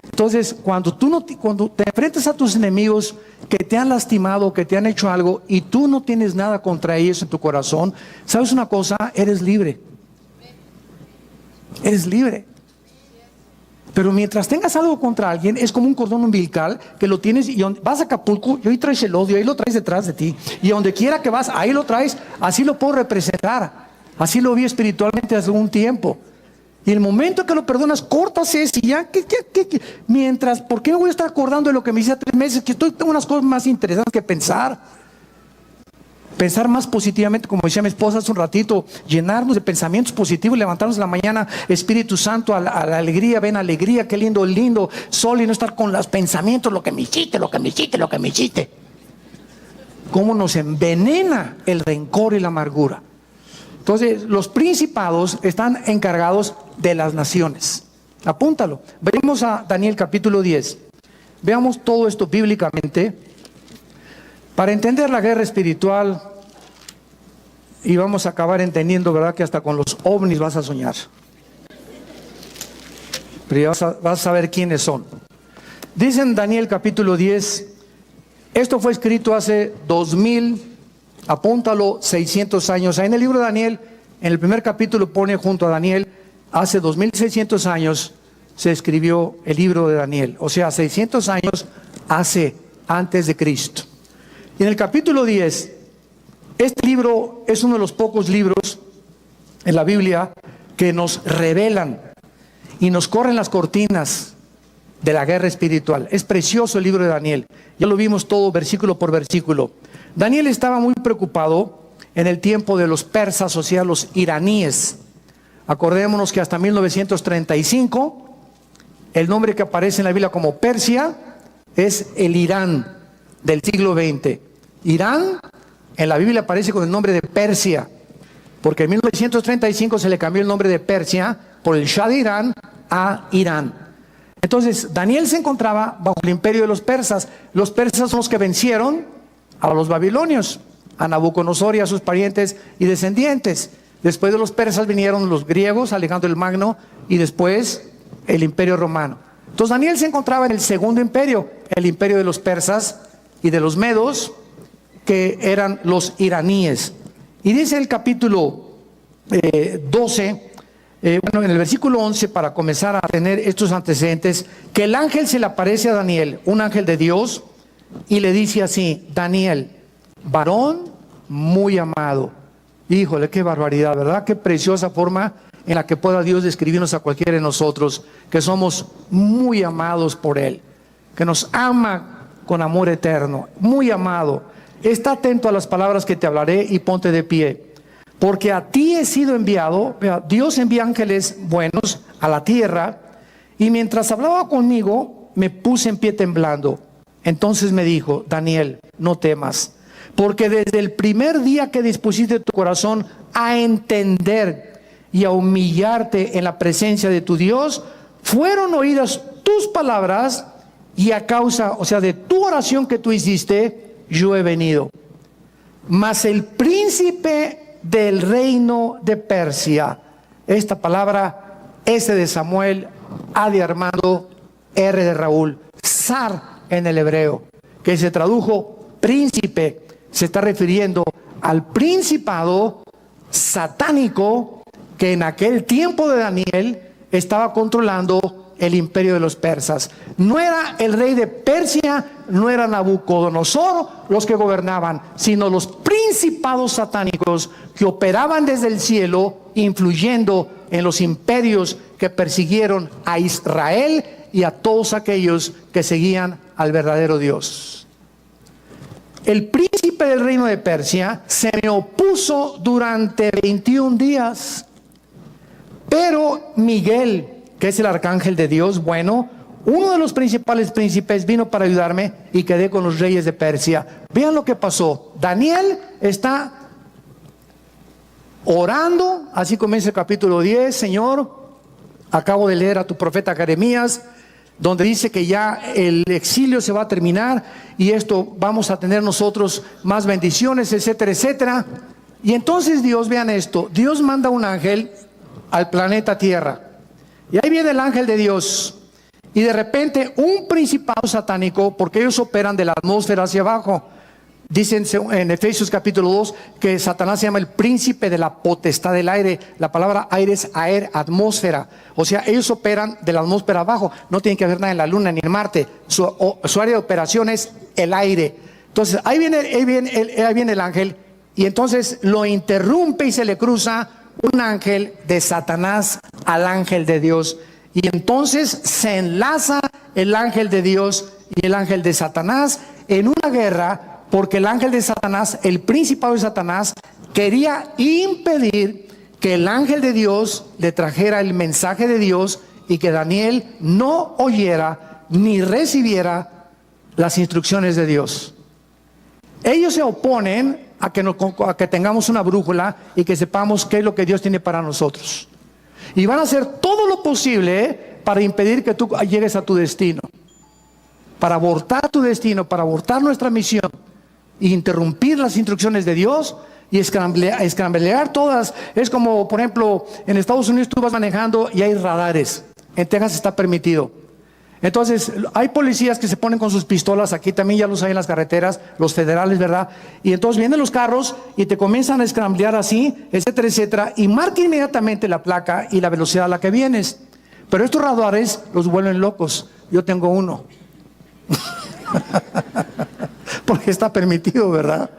Entonces, cuando te enfrentas a tus enemigos que te han lastimado, que te han hecho algo, y tú no tienes nada contra ellos en tu corazón, ¿sabes una cosa? Eres libre. Eres libre. Pero mientras tengas algo contra alguien, es como un cordón umbilical que lo tienes, y vas a Acapulco y ahí traes el odio, ahí lo traes detrás de ti, y a donde quiera que vas, ahí lo traes. Así lo puedo representar, así lo vi espiritualmente hace un tiempo. Y el momento que lo perdonas, cortas ese y ya, mientras, ¿por qué me voy a estar acordando de lo que me hice hace 3 meses? Que tengo unas cosas más interesantes que pensar. Pensar más positivamente, como decía mi esposa hace un ratito, llenarnos de pensamientos positivos, levantarnos en la mañana, Espíritu Santo, a la alegría, ven alegría, qué lindo, lindo sol, y no estar con los pensamientos, lo que me hiciste. Cómo nos envenena el rencor y la amargura. Entonces, los principados están encargados de las naciones. Apúntalo. Venimos a Daniel capítulo 10. Veamos todo esto bíblicamente para entender la guerra espiritual, y vamos a acabar entendiendo, ¿verdad?, que hasta con los ovnis vas a soñar. Pero ya vas a saber quiénes son. Dice en Daniel capítulo 10, esto fue escrito hace 600 años. Ahí en el libro de Daniel, en el primer capítulo pone junto a Daniel, hace 2600 años se escribió el libro de Daniel. O sea, 600 años antes de Cristo. Y en el capítulo 10, este libro es uno de los pocos libros en la Biblia que nos revelan y nos corren las cortinas de la guerra espiritual. Es precioso el libro de Daniel. Ya lo vimos todo versículo por versículo. Daniel estaba muy preocupado en el tiempo de los persas, o sea, los iraníes. Acordémonos que hasta 1935, el nombre que aparece en la Biblia como Persia es el Irán del siglo XX. Irán en la Biblia aparece con el nombre de Persia, porque en 1935 se le cambió el nombre de Persia por el Shah de Irán a Irán. Entonces, Daniel se encontraba bajo el imperio de los persas. Los persas son los que vencieron a los babilonios, a Nabucodonosor y a sus parientes y descendientes. Después de los persas vinieron los griegos, Alejandro el Magno, y después el imperio romano. Entonces Daniel se encontraba en el segundo imperio, el imperio de los persas y de los medos, que eran los iraníes. Y dice el capítulo 12, en el versículo 11, para comenzar a tener estos antecedentes, que el ángel se le aparece a Daniel, un ángel de Dios, y le dice así: Daniel, varón muy amado. Híjole, qué barbaridad, ¿verdad? Qué preciosa forma en la que pueda Dios describirnos a cualquiera de nosotros, que somos muy amados por Él, que nos ama con amor eterno, muy amado. Está atento a las palabras que te hablaré y ponte de pie, porque a ti he sido enviado. Dios envía ángeles buenos a la tierra, y mientras hablaba conmigo, me puse en pie temblando. Entonces me dijo: Daniel, no temas, porque desde el primer día que dispusiste tu corazón a entender y a humillarte en la presencia de tu Dios, fueron oídas tus palabras, y a causa, o sea, de tu oración que tú hiciste, yo he venido. Mas el príncipe del reino de Persia, esta palabra S de Samuel, A de Armando, R de Raúl, Zar en el hebreo, que se tradujo príncipe, se está refiriendo al principado satánico que en aquel tiempo de Daniel estaba controlando el imperio de los persas. No era el rey de Persia, no era Nabucodonosor los que gobernaban, sino los principados satánicos que operaban desde el cielo, influyendo en los imperios que persiguieron a Israel y a todos aquellos que seguían al verdadero Dios. El príncipe del reino de Persia se me opuso durante 21 días, pero Miguel, que es el arcángel de Dios, bueno, Uno de los principales príncipes vino para ayudarme y quedé con los reyes de Persia. Vean lo que pasó. Daniel está orando, así comienza el capítulo 10. Señor, acabo de leer a tu profeta Jeremías, donde dice que ya el exilio se va a terminar y esto vamos a tener nosotros más bendiciones, etcétera, etcétera. Y entonces Dios, vean esto, Dios manda un ángel al planeta Tierra. Y ahí viene el ángel de Dios. Y de repente un principado satánico, porque ellos operan de la atmósfera hacia abajo. Dicen en Efesios capítulo 2 que Satanás se llama el príncipe de la potestad del aire. La palabra aire es aer, atmósfera. O sea, ellos operan de la atmósfera abajo. No tienen que ver nada en la luna ni en Marte. Su área de operación es el aire. Entonces, ahí viene el ángel. Y entonces lo interrumpe y se le cruza un ángel de Satanás al ángel de Dios. Y entonces se enlaza el ángel de Dios y el ángel de Satanás en una guerra. Porque el ángel de Satanás, el principado de Satanás, quería impedir que el ángel de Dios le trajera el mensaje de Dios y que Daniel no oyera ni recibiera las instrucciones de Dios. Ellos se oponen a que tengamos una brújula y que sepamos qué es lo que Dios tiene para nosotros. Y van a hacer todo lo posible para impedir que tú llegues a tu destino, para abortar tu destino, para abortar nuestra misión. Y interrumpir las instrucciones de Dios y escramblear todas. Es como, por ejemplo, en Estados Unidos tú vas manejando y hay radares. En Texas está permitido. Entonces, hay policías que se ponen con sus pistolas, aquí también ya los hay en las carreteras, los federales, ¿verdad? Y entonces vienen los carros y te comienzan a escramblear así, etcétera, etcétera, y marca inmediatamente la placa y la velocidad a la que vienes. Pero estos radares los vuelven locos. Yo tengo uno. Porque está permitido, ¿verdad?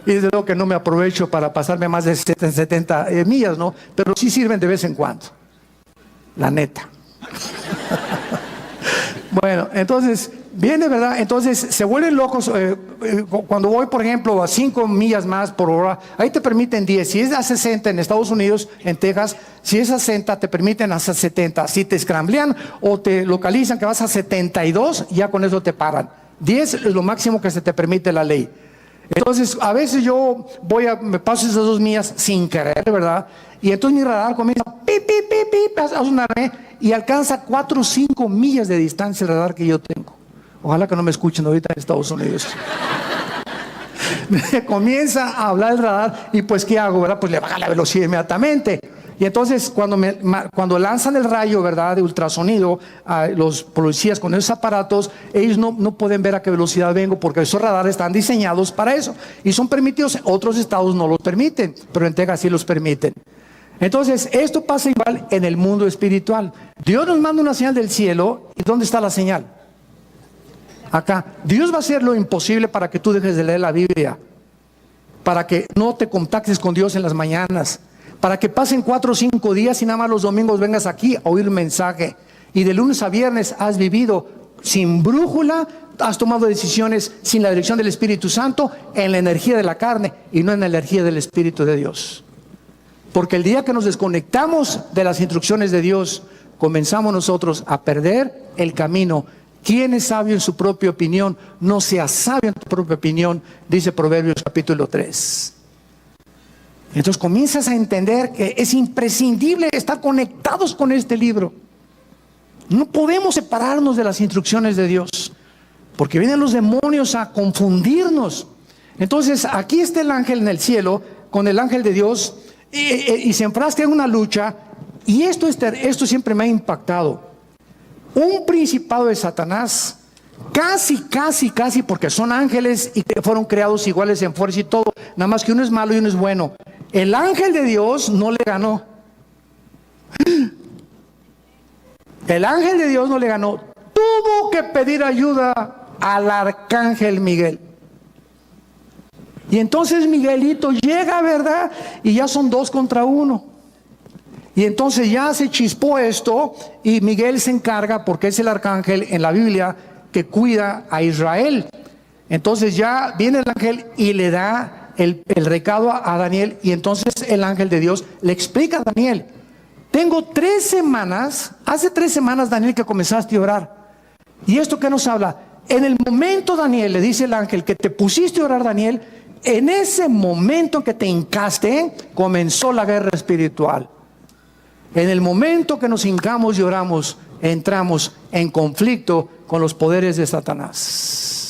Y desde luego que no me aprovecho para pasarme más de 70 millas, ¿no? Pero sí sirven de vez en cuando. La neta. Bueno, entonces, viene, ¿verdad? Entonces, se vuelven locos. Cuando voy, por ejemplo, a 5 millas más por hora, ahí te permiten 10. Si es a 60 en Estados Unidos, en Texas, si es a 60, te permiten hasta 70. Si te escramblean o te localizan que vas a 72, ya con eso te paran. 10 es lo máximo que se te permite la ley. Entonces, a veces yo me paso esas 2 millas sin querer, ¿verdad? Y entonces mi radar comienza a sonarme y alcanza 4 o 5 millas de distancia el radar que yo tengo. Ojalá que no me escuchen ahorita en Estados Unidos. Me comienza a hablar el radar y pues ¿qué hago, verdad? Pues le baja la velocidad inmediatamente. Y entonces cuando lanzan el rayo, ¿verdad?, de ultrasonido a los policías con esos aparatos, ellos no pueden ver a qué velocidad vengo porque esos radares están diseñados para eso y son permitidos. Otros estados no los permiten, pero en Texas sí los permiten. Entonces esto pasa igual en el mundo espiritual. Dios nos manda una señal del cielo. ¿Y dónde está la señal? Acá. Dios va a hacer lo imposible para que tú dejes de leer la Biblia, para que no te contactes con Dios en las mañanas, para que pasen 4 o 5 días y nada más los domingos vengas aquí a oír un mensaje. Y de lunes a viernes has vivido sin brújula, has tomado decisiones sin la dirección del Espíritu Santo, en la energía de la carne y no en la energía del Espíritu de Dios. Porque el día que nos desconectamos de las instrucciones de Dios, comenzamos nosotros a perder el camino. ¿Quién es sabio en su propia opinión? No seas sabio en tu propia opinión, dice Proverbios capítulo 3. Entonces comienzas a entender que es imprescindible estar conectados con este libro. No podemos separarnos de las instrucciones de Dios, porque vienen los demonios a confundirnos. Entonces aquí está el ángel en el cielo con el ángel de Dios y se enfrasca en una lucha. Y esto siempre me ha impactado. Un principado de Satanás, casi, porque son ángeles y fueron creados iguales en fuerza y todo, nada más que uno es malo y uno es bueno. El ángel de Dios no le ganó. El ángel de Dios no le ganó. Tuvo que pedir ayuda al arcángel Miguel. Y entonces Miguelito llega, ¿verdad? Y ya son 2 contra 1. Y entonces ya se chispó esto y Miguel se encarga, porque es el arcángel en la Biblia que cuida a Israel. Entonces ya viene el ángel y le da el recado a Daniel, y entonces el ángel de Dios le explica a Daniel: tengo 3 semanas, hace 3 semanas, Daniel, que comenzaste a orar. ¿Y esto qué nos habla? En el momento, Daniel, le dice el ángel, que te pusiste a orar, Daniel, en ese momento que te hincaste, comenzó la guerra espiritual. En el momento que nos hincamos y oramos, entramos en conflicto con los poderes de Satanás.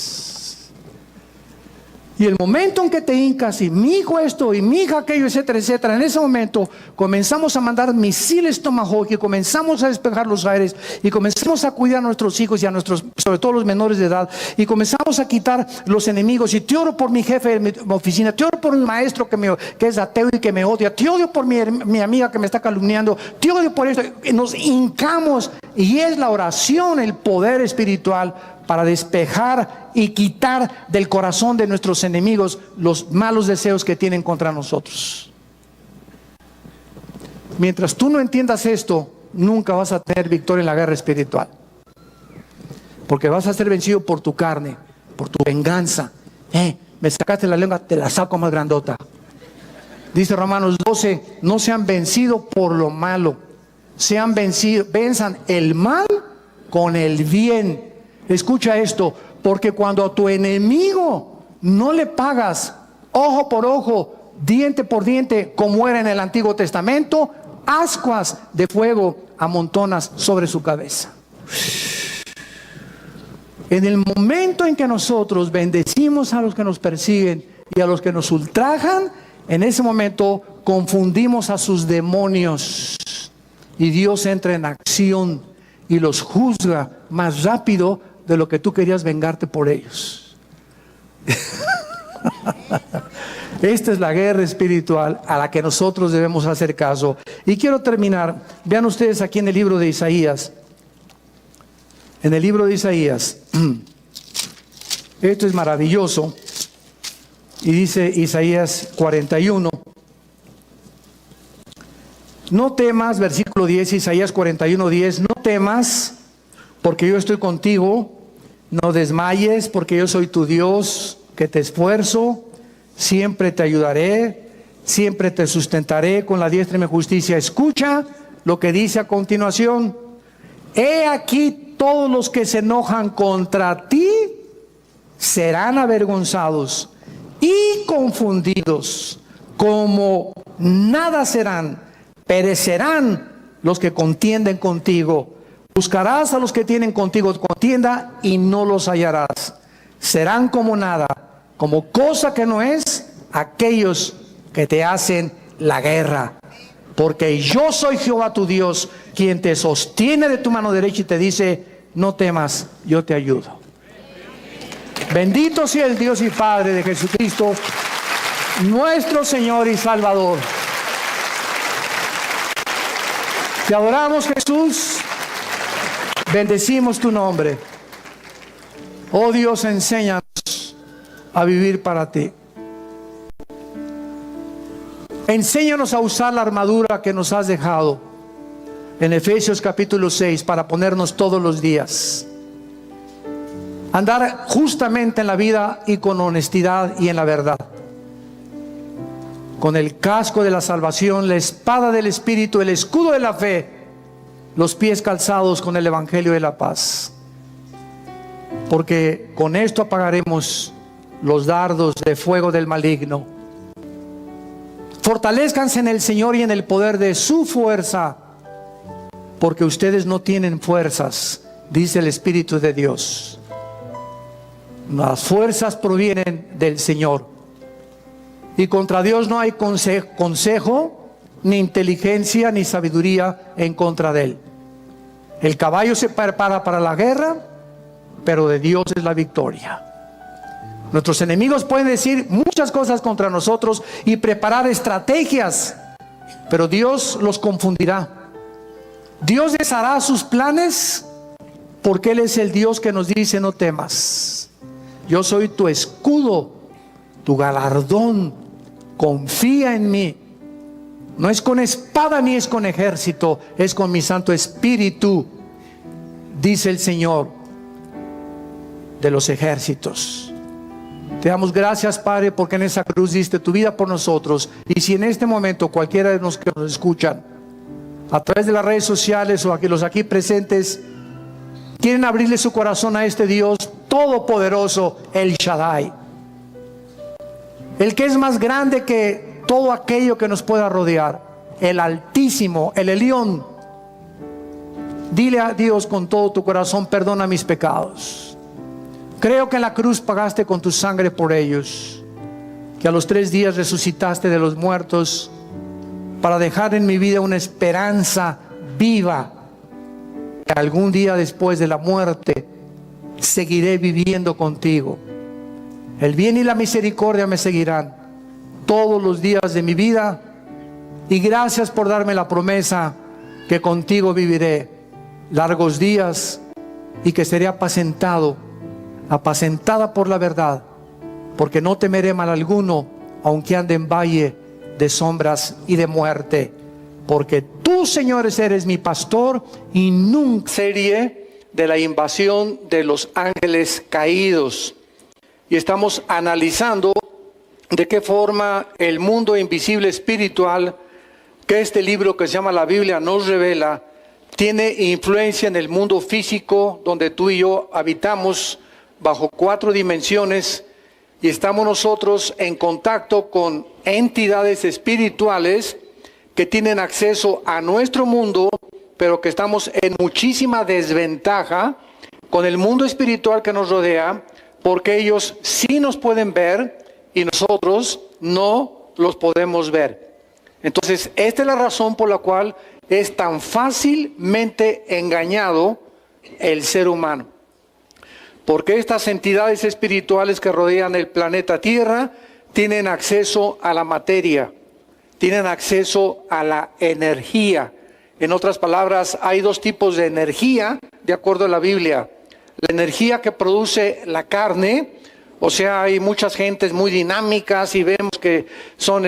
Y el momento en que te hincas y mi hijo esto y mi hija aquello, etcétera, etcétera, en ese momento comenzamos a mandar misiles Tomahawk y comenzamos a despejar los aires y comenzamos a cuidar a nuestros hijos y a nuestros, sobre todo los menores de edad, y comenzamos a quitar los enemigos. Y te oro por mi jefe de mi oficina, te oro por mi maestro que es ateo y que me odia, te odio por mi amiga que me está calumniando, te odio por esto. Nos hincamos, y es la oración el poder espiritual para despejar y quitar del corazón de nuestros enemigos los malos deseos que tienen contra nosotros. Mientras tú no entiendas esto, nunca vas a tener victoria en la guerra espiritual, porque vas a ser vencido por tu carne, por tu venganza. Me sacaste la lengua, te la saco más grandota. Dice Romanos 12, no sean vencidos por lo malo, sean vencidos, venzan el mal con el bien. Escucha esto, porque cuando a tu enemigo no le pagas ojo por ojo, diente por diente, como era en el Antiguo Testamento, ascuas de fuego amontonas sobre su cabeza. En el momento en que nosotros bendecimos a los que nos persiguen y a los que nos ultrajan, en ese momento confundimos a sus demonios, y Dios entra en acción y los juzga más rápido de lo que tú querías vengarte por ellos. Esta es la guerra espiritual a la que nosotros debemos hacer caso. Y quiero terminar. Vean ustedes aquí en el libro de Isaías. En el libro de Isaías. Esto es maravilloso. Y dice Isaías 41. No temas, versículo 10, Isaías 41, 10. No temas, porque yo estoy contigo. No desmayes, porque yo soy tu Dios, que te esfuerzo. Siempre te ayudaré, siempre te sustentaré con la diestra de mi justicia. Escucha lo que dice a continuación. He aquí, todos los que se enojan contra ti serán avergonzados y confundidos, como nada serán. Perecerán los que contienden contigo. Buscarás a los que tienen contigo contienda y no los hallarás. Serán como nada, como cosa que no es, aquellos que te hacen la guerra. Porque yo soy Jehová tu Dios, quien te sostiene de tu mano derecha y te dice, no temas, yo te ayudo. Bendito sea el Dios y Padre de Jesucristo, nuestro Señor y Salvador. Te adoramos, Jesús. Bendecimos tu nombre. Oh Dios, enséñanos a vivir para ti. Enséñanos a usar la armadura que nos has dejado en Efesios capítulo 6 para ponernos todos los días. Andar justamente en la vida y con honestidad y en la verdad. Con el casco de la salvación, la espada del Espíritu, el escudo de la fe, los pies calzados con el Evangelio de la paz. Porque con esto apagaremos los dardos de fuego del maligno. Fortalezcanse en el Señor y en el poder de su fuerza, porque ustedes no tienen fuerzas, dice el Espíritu de Dios. Las fuerzas provienen del Señor. Y contra Dios no hay consejo, ni inteligencia, ni sabiduría en contra de Él. El caballo se prepara para la guerra, pero de Dios es la victoria. Nuestros enemigos pueden decir muchas cosas contra nosotros y preparar estrategias, pero Dios los confundirá. Dios deshará sus planes, porque Él es el Dios que nos dice, no temas. Yo soy tu escudo, tu galardón. Confía en mí. No es con espada ni es con ejército, es con mi Santo Espíritu, dice el Señor de los ejércitos. Te damos gracias, Padre, porque en esa cruz diste tu vida por nosotros. Y si en este momento cualquiera de los que nos escuchan a través de las redes sociales o los aquí presentes quieren abrirle su corazón a este Dios todopoderoso, el Shaddai, el que es más grande que todo aquello que nos pueda rodear, el Altísimo, el Elión. Dile a Dios con todo tu corazón: perdona mis pecados. Creo que en la cruz pagaste con tu sangre por ellos, que a los 3 días resucitaste de los muertos para dejar en mi vida una esperanza viva, que algún día después de la muerte seguiré viviendo contigo. El bien y la misericordia me seguirán todos los días de mi vida, y gracias por darme la promesa que contigo viviré largos días y que seré apacentada por la verdad, porque no temeré mal alguno, aunque ande en valle de sombras y de muerte, porque tú, Señor, eres mi pastor y nunca. Serie de la invasión de los ángeles caídos, y estamos analizando de qué forma el mundo invisible espiritual que este libro que se llama la Biblia nos revela tiene influencia en el mundo físico donde tú y yo habitamos bajo 4 dimensiones, y estamos nosotros en contacto con entidades espirituales que tienen acceso a nuestro mundo, pero que estamos en muchísima desventaja con el mundo espiritual que nos rodea, porque ellos sí nos pueden ver y nosotros no los podemos ver. Entonces, esta es la razón por la cual es tan fácilmente engañado el ser humano. Porque estas entidades espirituales que rodean el planeta Tierra tienen acceso a la materia, tienen acceso a la energía. En otras palabras, hay 2 tipos de energía, de acuerdo a la Biblia. La energía que produce la carne, o sea, hay muchas gentes muy dinámicas y vemos que son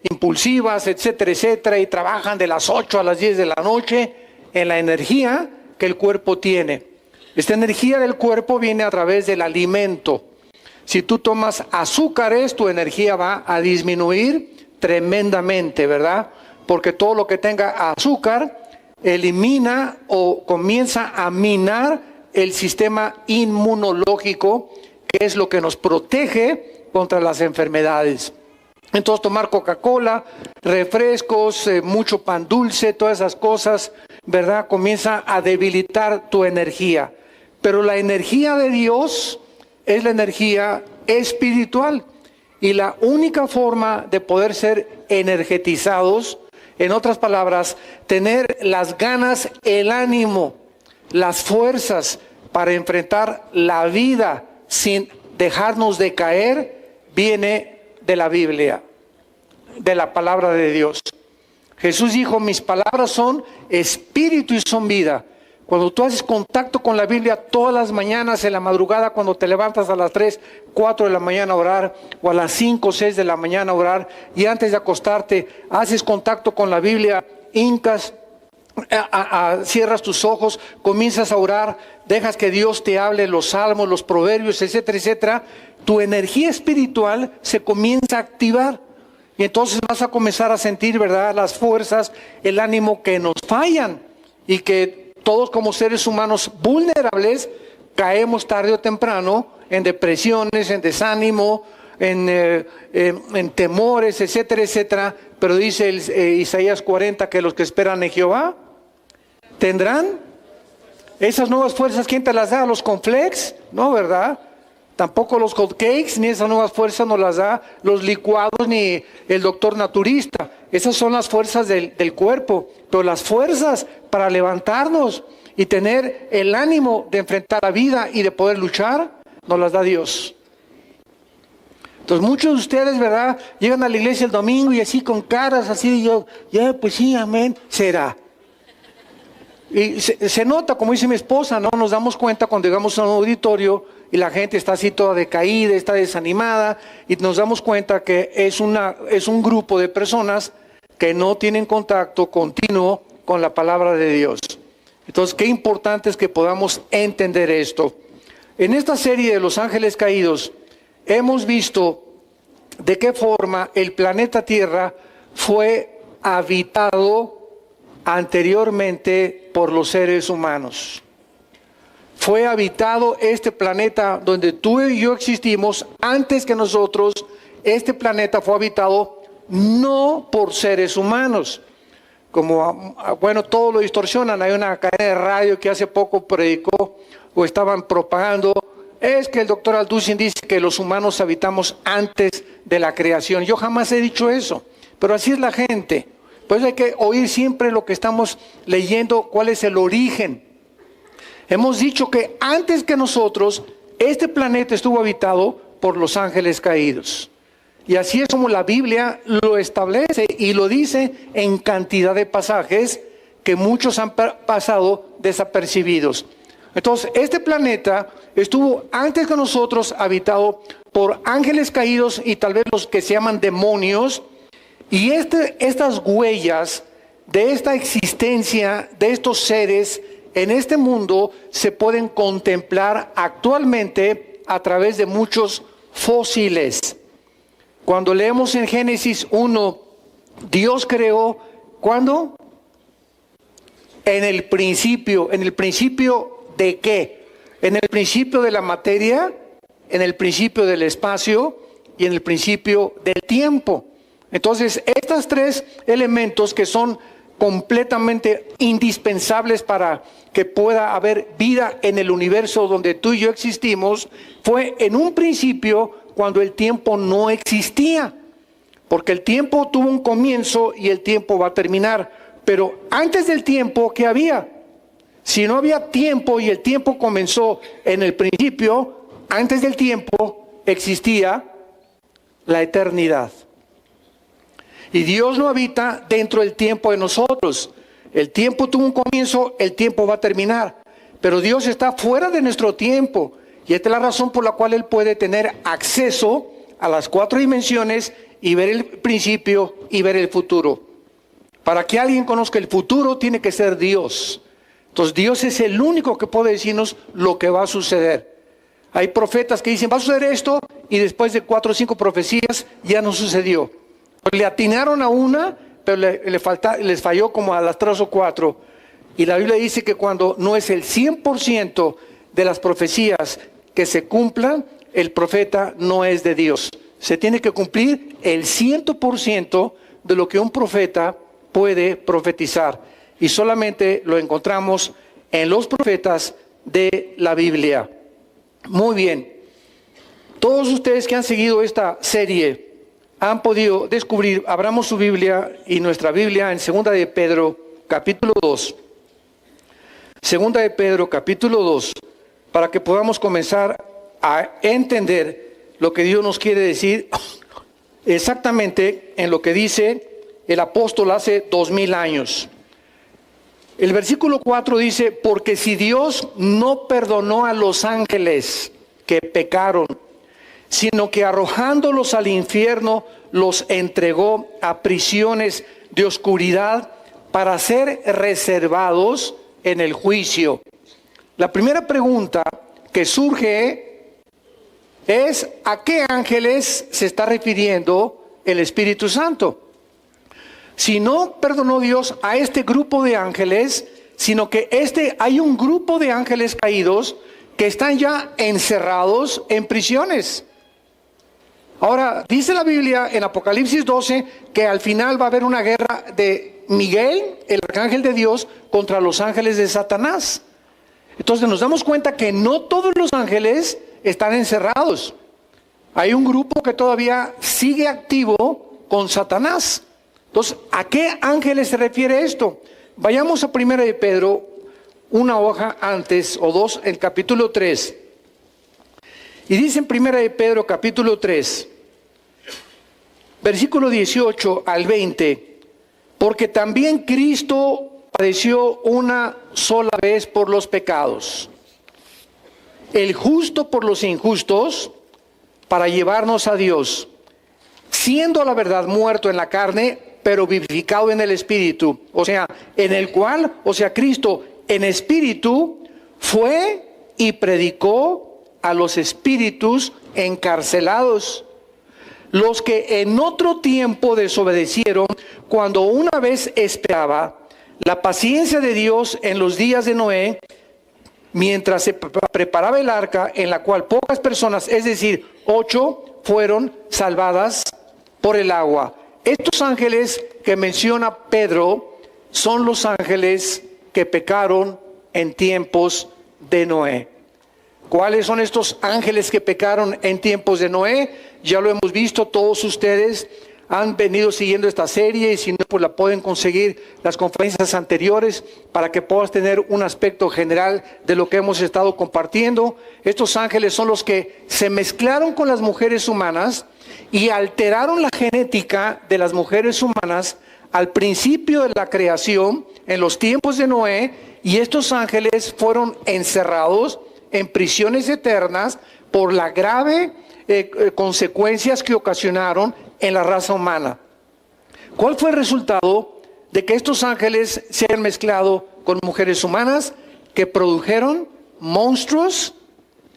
impulsivas, etcétera, etcétera, y trabajan de las 8 a las 10 de la noche en la energía que el cuerpo tiene. Esta energía del cuerpo viene a través del alimento. Si tú tomas azúcares, tu energía va a disminuir tremendamente, ¿verdad? Porque todo lo que tenga azúcar elimina o comienza a minar el sistema inmunológico, que es lo que nos protege contra las enfermedades. Entonces, tomar Coca-Cola, refrescos, mucho pan dulce, todas esas cosas, ¿verdad?, comienza a debilitar tu energía. Pero la energía de Dios es la energía espiritual, y la única forma de poder ser energetizados, en otras palabras, tener las ganas, el ánimo, las fuerzas para enfrentar la vida sin dejarnos de caer, viene de la Biblia, de la palabra de Dios. Jesús dijo: mis palabras son espíritu y son vida. Cuando tú haces contacto con la Biblia todas las mañanas, en la madrugada, cuando te levantas a las 3, 4 de la mañana a orar, o a las 5, 6 de la mañana a orar, y antes de acostarte haces contacto con la Biblia, hincas, cierras tus ojos, comienzas a orar, dejas que Dios te hable los salmos, los proverbios, etcétera, etcétera, tu energía espiritual se comienza a activar, y entonces vas a comenzar a sentir, ¿verdad?, las fuerzas, el ánimo que nos fallan, y que todos como seres humanos vulnerables caemos tarde o temprano en depresiones, en desánimo, en temores, etcétera, etcétera. Pero dice Isaías 40 que los que esperan en Jehová tendrán esas nuevas fuerzas. ¿Quién te las da? ¿Los cornflakes? No, ¿verdad? Tampoco los hot cakes, ni esas nuevas fuerzas nos las da los licuados, ni el doctor naturista. Esas son las fuerzas del cuerpo, pero las fuerzas para levantarnos y tener el ánimo de enfrentar la vida y de poder luchar, nos las da Dios. Entonces muchos de ustedes, ¿verdad?, llegan a la iglesia el domingo y así con caras así de yo, ya pues sí, amén, será. Y se nota, como dice mi esposa, ¿no? Nos damos cuenta cuando llegamos a un auditorio y la gente está así toda decaída, está desanimada, y nos damos cuenta que es un grupo de personas que no tienen contacto continuo con la palabra de Dios. Entonces, qué importante es que podamos entender esto. En esta serie de los ángeles caídos, hemos visto de qué forma el planeta Tierra fue habitado anteriormente por los seres humanos. fue habitado este planeta donde tú y yo existimos. Antes que nosotros, este planeta fue habitado no por seres humanos. Como, bueno, todo lo distorsionan. Hay una cadena de radio que hace poco predicó o estaban propagando. Es que el doctor Alducin dice que los humanos habitamos antes de la creación. Yo jamás he dicho eso, pero así es la gente. Pues hay que oír siempre lo que estamos leyendo, cuál es el origen. Hemos dicho que antes que nosotros, este planeta estuvo habitado por los ángeles caídos. Y así es como la Biblia lo establece y lo dice en cantidad de pasajes que muchos han pasado desapercibidos. Entonces, este planeta estuvo antes que nosotros habitado por ángeles caídos y tal vez los que se llaman demonios. Y estas huellas de esta existencia de estos seres en este mundo se pueden contemplar actualmente a través de muchos fósiles. Cuando leemos en Génesis 1, Dios creó, ¿cuándo? En el principio ¿de qué? En el principio de la materia, en el principio del espacio y en el principio del tiempo. Entonces, estos tres elementos que son completamente indispensables para que pueda haber vida en el universo donde tú y yo existimos, fue en un principio cuando el tiempo no existía, porque el tiempo tuvo un comienzo y el tiempo va a terminar. Pero antes del tiempo, ¿qué había? Si no había tiempo y el tiempo comenzó en el principio, antes del tiempo existía la eternidad. Y Dios no habita dentro del tiempo de nosotros. El tiempo tuvo un comienzo, el tiempo va a terminar. Pero Dios está fuera de nuestro tiempo. Y esta es la razón por la cual Él puede tener acceso a las 4 dimensiones y ver el principio y ver el futuro. Para que alguien conozca el futuro, tiene que ser Dios. Entonces Dios es el único que puede decirnos lo que va a suceder. Hay profetas que dicen, va a suceder esto, y después de 4 o 5 profecías ya no sucedió. Le atinaron a una, pero les falló como a las 3 o 4. Y la Biblia dice que cuando no es el 100% de las profecías que se cumplan, el profeta no es de Dios. Se tiene que cumplir el 100% de lo que un profeta puede profetizar. Y solamente lo encontramos en los profetas de la Biblia. Muy bien. Todos ustedes que han seguido esta serie han podido descubrir, abramos su Biblia y nuestra Biblia en 2 de Pedro, capítulo 2. 2 de Pedro, capítulo 2, para que podamos comenzar a entender lo que Dios nos quiere decir exactamente en lo que dice el apóstol hace 2000 años. El versículo 4 dice, porque si Dios no perdonó a los ángeles que pecaron, sino que arrojándolos al infierno los entregó a prisiones de oscuridad para ser reservados en el juicio. La primera pregunta que surge es, ¿a qué ángeles se está refiriendo el Espíritu Santo? Si no perdonó Dios a este grupo de ángeles, sino que hay un grupo de ángeles caídos que están ya encerrados en prisiones. Ahora, dice la Biblia en Apocalipsis 12 que al final va a haber una guerra de Miguel, el arcángel de Dios, contra los ángeles de Satanás. Entonces nos damos cuenta que no todos los ángeles están encerrados. Hay un grupo que todavía sigue activo con Satanás. Entonces, ¿a qué ángeles se refiere esto? Vayamos a 1 de Pedro, una hoja antes o 2, el capítulo 3. Y dice en 1 de Pedro, capítulo 3, versículo 18 al 20, porque también Cristo padeció una sola vez por los pecados, el justo por los injustos, para llevarnos a Dios, siendo a la verdad muerto en la carne, pero vivificado en el Espíritu. O sea, en el cual, Cristo en espíritu fue y predicó a los espíritus encarcelados, los que en otro tiempo desobedecieron, cuando una vez esperaba la paciencia de Dios en los días de Noé, mientras se preparaba el arca, en la cual pocas personas, es decir, 8, fueron salvadas por el agua. Estos ángeles que menciona Pedro son los ángeles que pecaron en tiempos de Noé. ¿Cuáles son estos ángeles que pecaron en tiempos de Noé? Ya lo hemos visto, todos ustedes han venido siguiendo esta serie, y si no, pues la pueden conseguir las conferencias anteriores para que puedas tener un aspecto general de lo que hemos estado compartiendo. Estos ángeles son los que se mezclaron con las mujeres humanas y alteraron la genética de las mujeres humanas al principio de la creación, en los tiempos de Noé, y estos ángeles fueron encerrados en prisiones eternas por la grave consecuencias que ocasionaron en la raza humana. ¿Cuál fue el resultado de que estos ángeles se hayan mezclado con mujeres humanas? Que produjeron monstruos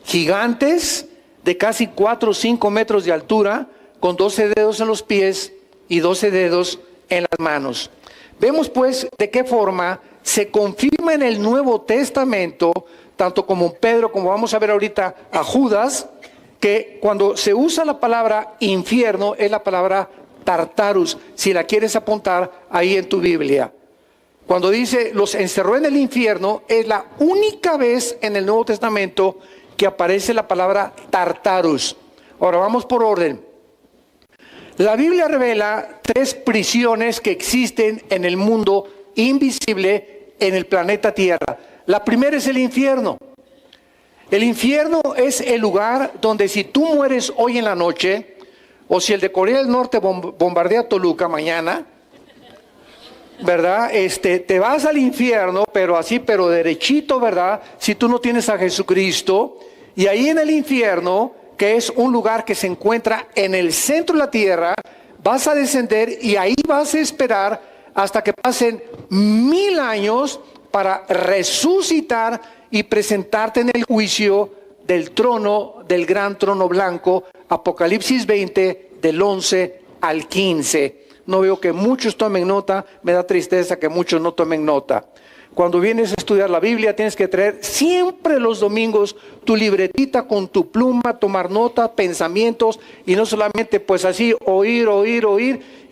gigantes de casi 4 o 5 metros de altura, con 12 dedos en los pies y 12 dedos en las manos. Vemos pues de qué forma se confirma en el Nuevo Testamento, tanto como Pedro, como vamos a ver ahorita a Judas, que cuando se usa la palabra infierno es la palabra Tartarus, si la quieres apuntar ahí en tu Biblia. Cuando dice los encerró en el infierno, es la única vez en el Nuevo Testamento que aparece la palabra Tartarus. Ahora vamos por orden. La Biblia revela 3 prisiones que existen en el mundo invisible, en el planeta Tierra. La primera es el infierno. El infierno es el lugar donde si tú mueres hoy en la noche, o si el de Corea del Norte bombardea Toluca mañana, ¿verdad? Te vas al infierno, pero así, pero derechito, ¿verdad? Si tú no tienes a Jesucristo. Y ahí en el infierno, que es un lugar que se encuentra en el centro de la tierra, vas a descender y ahí vas a esperar hasta que pasen 1000 años para resucitar y presentarte en el juicio del trono, del gran trono blanco. Apocalipsis 20, del 11 al 15. No veo que muchos tomen nota, me da tristeza que muchos no tomen nota. Cuando vienes a estudiar la Biblia tienes que traer siempre los domingos tu libretita con tu pluma, tomar nota, pensamientos, y no solamente pues así oír,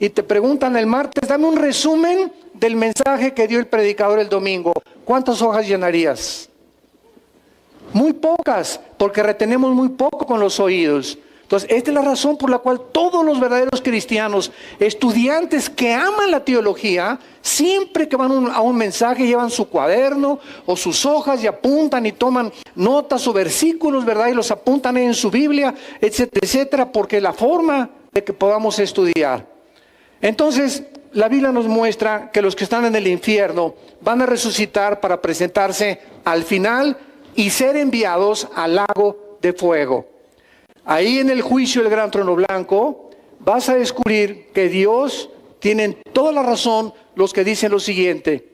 y te preguntan el martes, dame un resumen del mensaje que dio el predicador el domingo. ¿Cuántas hojas llenarías? Muy pocas, porque retenemos muy poco con los oídos. Entonces, esta es la razón por la cual todos los verdaderos cristianos, estudiantes que aman la teología, siempre que van a un mensaje llevan su cuaderno o sus hojas y apuntan y toman notas o versículos, ¿verdad? Y los apuntan en su Biblia, etcétera, etcétera, porque es la forma de que podamos estudiar. Entonces, la Biblia nos muestra que los que están en el infierno van a resucitar para presentarse al final y ser enviados al lago de fuego. Ahí en el juicio del gran trono blanco vas a descubrir que Dios tiene toda la razón los que dicen lo siguiente: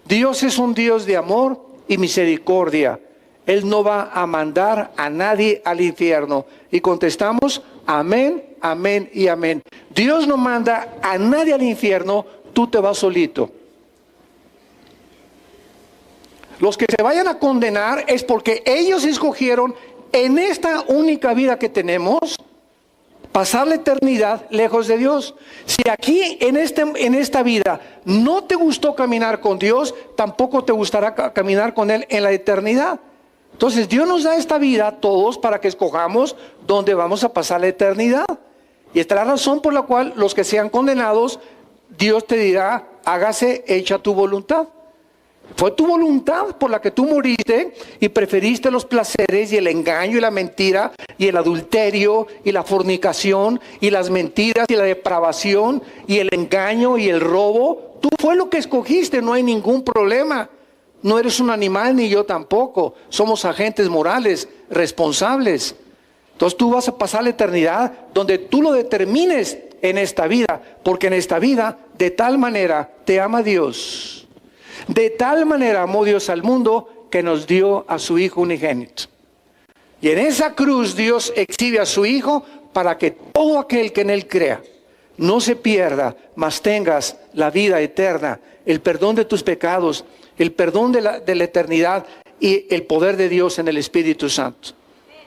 Dios es un Dios de amor y misericordia. Él no va a mandar a nadie al infierno. Y contestamos, amén, amén y amén. Dios no manda a nadie al infierno, tú te vas solito. Los que se vayan a condenar es porque ellos escogieron en esta única vida que tenemos pasar la eternidad lejos de Dios. Si aquí en esta vida no te gustó caminar con Dios, tampoco te gustará caminar con Él en la eternidad. Entonces Dios nos da esta vida a todos para que escojamos dónde vamos a pasar la eternidad. Y esta es la razón por la cual los que sean condenados, Dios te dirá, hágase hecha tu voluntad. Fue tu voluntad por la que tú moriste y preferiste los placeres y el engaño y la mentira y el adulterio y la fornicación y las mentiras y la depravación y el engaño y el robo. Tú fue lo que escogiste, no hay ningún problema. No eres un animal ni yo tampoco. Somos agentes morales, responsables. Entonces tú vas a pasar la eternidad donde tú lo determines en esta vida, porque en esta vida de tal manera te ama Dios. De tal manera amó Dios al mundo que nos dio a su Hijo unigénito. Y en esa cruz Dios exhibe a su Hijo para que todo aquel que en Él crea no se pierda, mas tengas la vida eterna, el perdón de tus pecados, el perdón de la eternidad y el poder de Dios en el Espíritu Santo.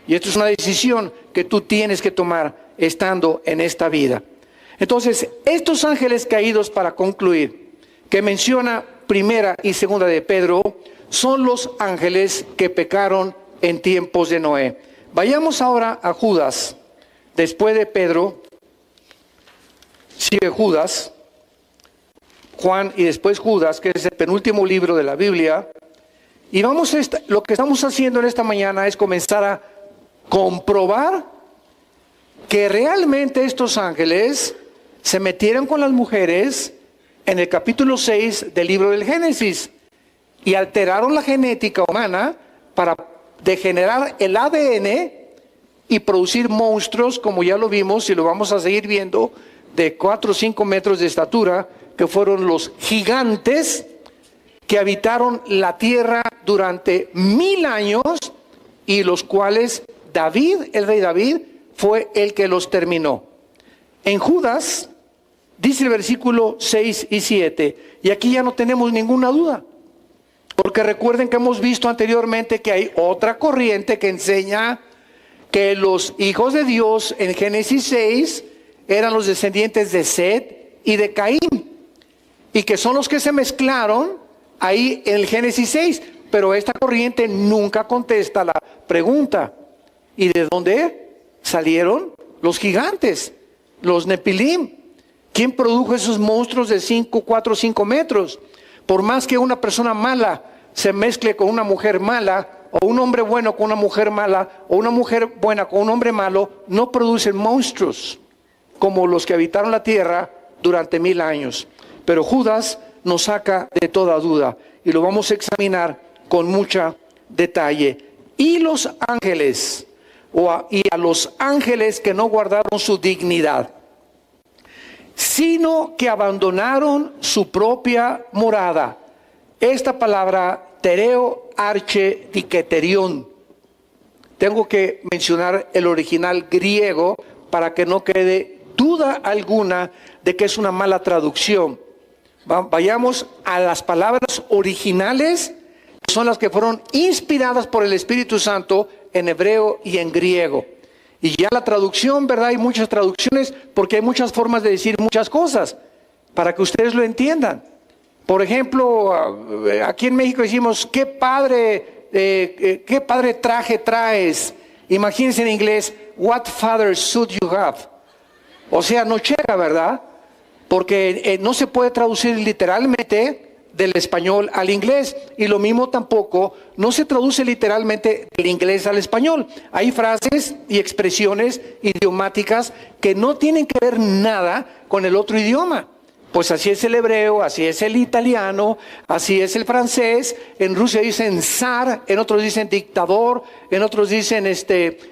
Y esto es una decisión que tú tienes que tomar estando en esta vida. Entonces, estos ángeles caídos, para concluir, que menciona primera y segunda de Pedro, son los ángeles que pecaron en tiempos de Noé. Vayamos ahora a Judas. Después de Pedro, sigue Judas, Juan y después Judas, que es el penúltimo libro de la Biblia. Y lo que estamos haciendo en esta mañana es comenzar a comprobar que realmente estos ángeles se metieron con las mujeres en el capítulo 6 del libro del Génesis y alteraron la genética humana para degenerar el ADN y producir monstruos, como ya lo vimos y lo vamos a seguir viendo, de 4 o 5 metros de estatura, que fueron los gigantes que habitaron la tierra durante 1000 años y los cuales David, el rey David, fue el que los terminó. En Judas dice el versículo 6 y 7, y aquí ya no tenemos ninguna duda, porque recuerden que hemos visto anteriormente que hay otra corriente que enseña que los hijos de Dios en Génesis 6 eran los descendientes de Set y de Caín, y que son los que se mezclaron ahí en el Génesis 6, pero esta corriente nunca contesta la pregunta, ¿y de dónde salieron los gigantes, los Nepilim? ¿Quién produjo esos monstruos de 5, 4, 5 metros? Por más que una persona mala se mezcle con una mujer mala, o un hombre bueno con una mujer mala, o una mujer buena con un hombre malo, no producen monstruos como los que habitaron la tierra durante 1000 años. Pero Judas nos saca de toda duda y lo vamos a examinar con mucho detalle. Y los ángeles, y a los ángeles que no guardaron su dignidad, sino que abandonaron su propia morada. Esta palabra, tereo arche diketerion, tengo que mencionar el original griego para que no quede duda alguna de que es una mala traducción. Vayamos a las palabras originales, que son las que fueron inspiradas por el Espíritu Santo en hebreo y en griego. Y ya la traducción, ¿verdad? Hay muchas traducciones porque hay muchas formas de decir muchas cosas, para que ustedes lo entiendan. Por ejemplo, aquí en México decimos, qué padre traje traes. Imagínense en inglés, what father suit you have. O sea, no llega, ¿verdad? Porque no se puede traducir literalmente del español al inglés, y lo mismo tampoco no se traduce literalmente del inglés al español. Hay frases y expresiones idiomáticas que no tienen que ver nada con el otro idioma. Pues así es el hebreo, así es el italiano, así es el francés. En Rusia dicen zar, en otros dicen dictador, en otros dicen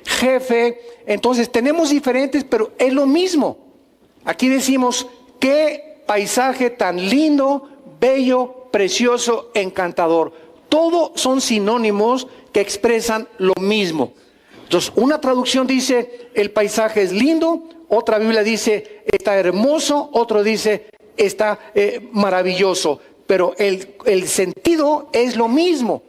jefe. Entonces tenemos diferentes, pero es lo mismo. Aquí decimos, qué paisaje tan lindo, bello, precioso, encantador. Todo son sinónimos que expresan lo mismo. Entonces, una traducción dice, el paisaje es lindo, otra Biblia dice, está hermoso, otro dice, está maravilloso, pero el sentido es lo mismo.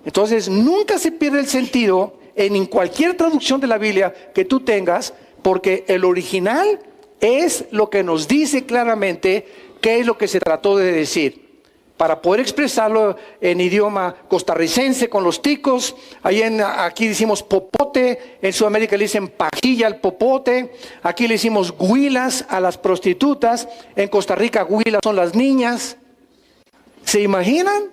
Entonces, nunca se pierde el sentido en cualquier traducción de la Biblia que tú tengas, porque el original es lo que nos dice claramente qué es lo que se trató de decir. Para poder expresarlo en idioma costarricense con los ticos, aquí decimos popote, en Sudamérica le dicen pajilla al popote, aquí le decimos güilas a las prostitutas, en Costa Rica güilas son las niñas. ¿Se imaginan?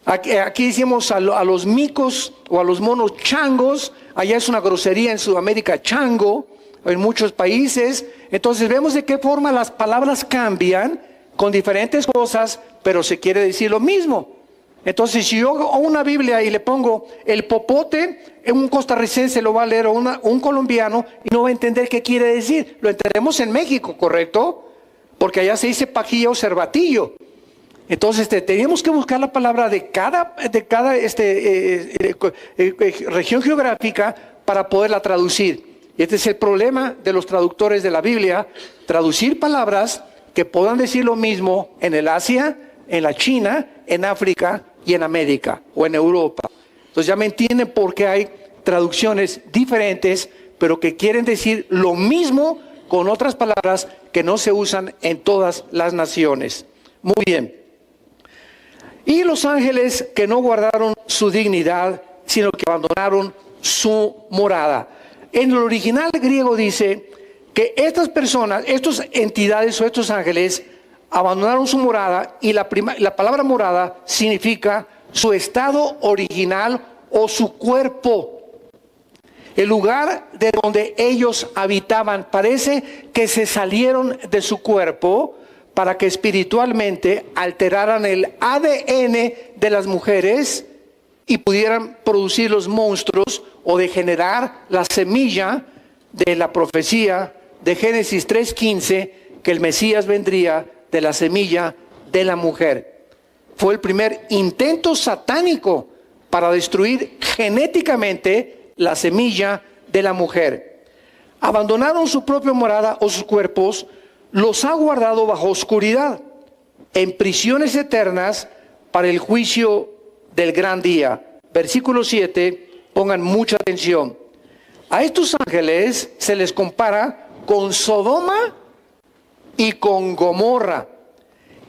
Aquí decimos a los micos o a los monos changos, allá es una grosería en Sudamérica chango, en muchos países. Entonces vemos de qué forma las palabras cambian con diferentes cosas, pero se quiere decir lo mismo. Entonces, si yo hago una Biblia y le pongo el popote, un costarricense lo va a leer, o un colombiano, y no va a entender qué quiere decir. Lo entendemos en México, ¿correcto? Porque allá se dice pajilla o cervatillo. Entonces, tenemos que buscar la palabra de cada región geográfica para poderla traducir. Y este es el problema de los traductores de la Biblia, traducir palabras que puedan decir lo mismo en el Asia, en la China, en África y en América o en Europa. Entonces ya me entienden por qué hay traducciones diferentes, pero que quieren decir lo mismo con otras palabras que no se usan en todas las naciones. Muy bien. Y los ángeles que no guardaron su dignidad, sino que abandonaron su morada. En el original griego dice que estas personas, estas entidades o estos ángeles abandonaron su morada, y la palabra morada significa su estado original o su cuerpo. El lugar de donde ellos habitaban. Parece que se salieron de su cuerpo para que espiritualmente alteraran el ADN de las mujeres y pudieran producir los monstruos o degenerar la semilla de la profecía de Génesis 3:15, que el Mesías vendría de la semilla de la mujer. Fue el primer intento satánico para destruir genéticamente la semilla de la mujer. Abandonaron su propia morada o sus cuerpos, los ha guardado bajo oscuridad, en prisiones eternas para el juicio del gran día. Versículo 7, pongan mucha atención. A estos ángeles se les compara con Sodoma y con Gomorra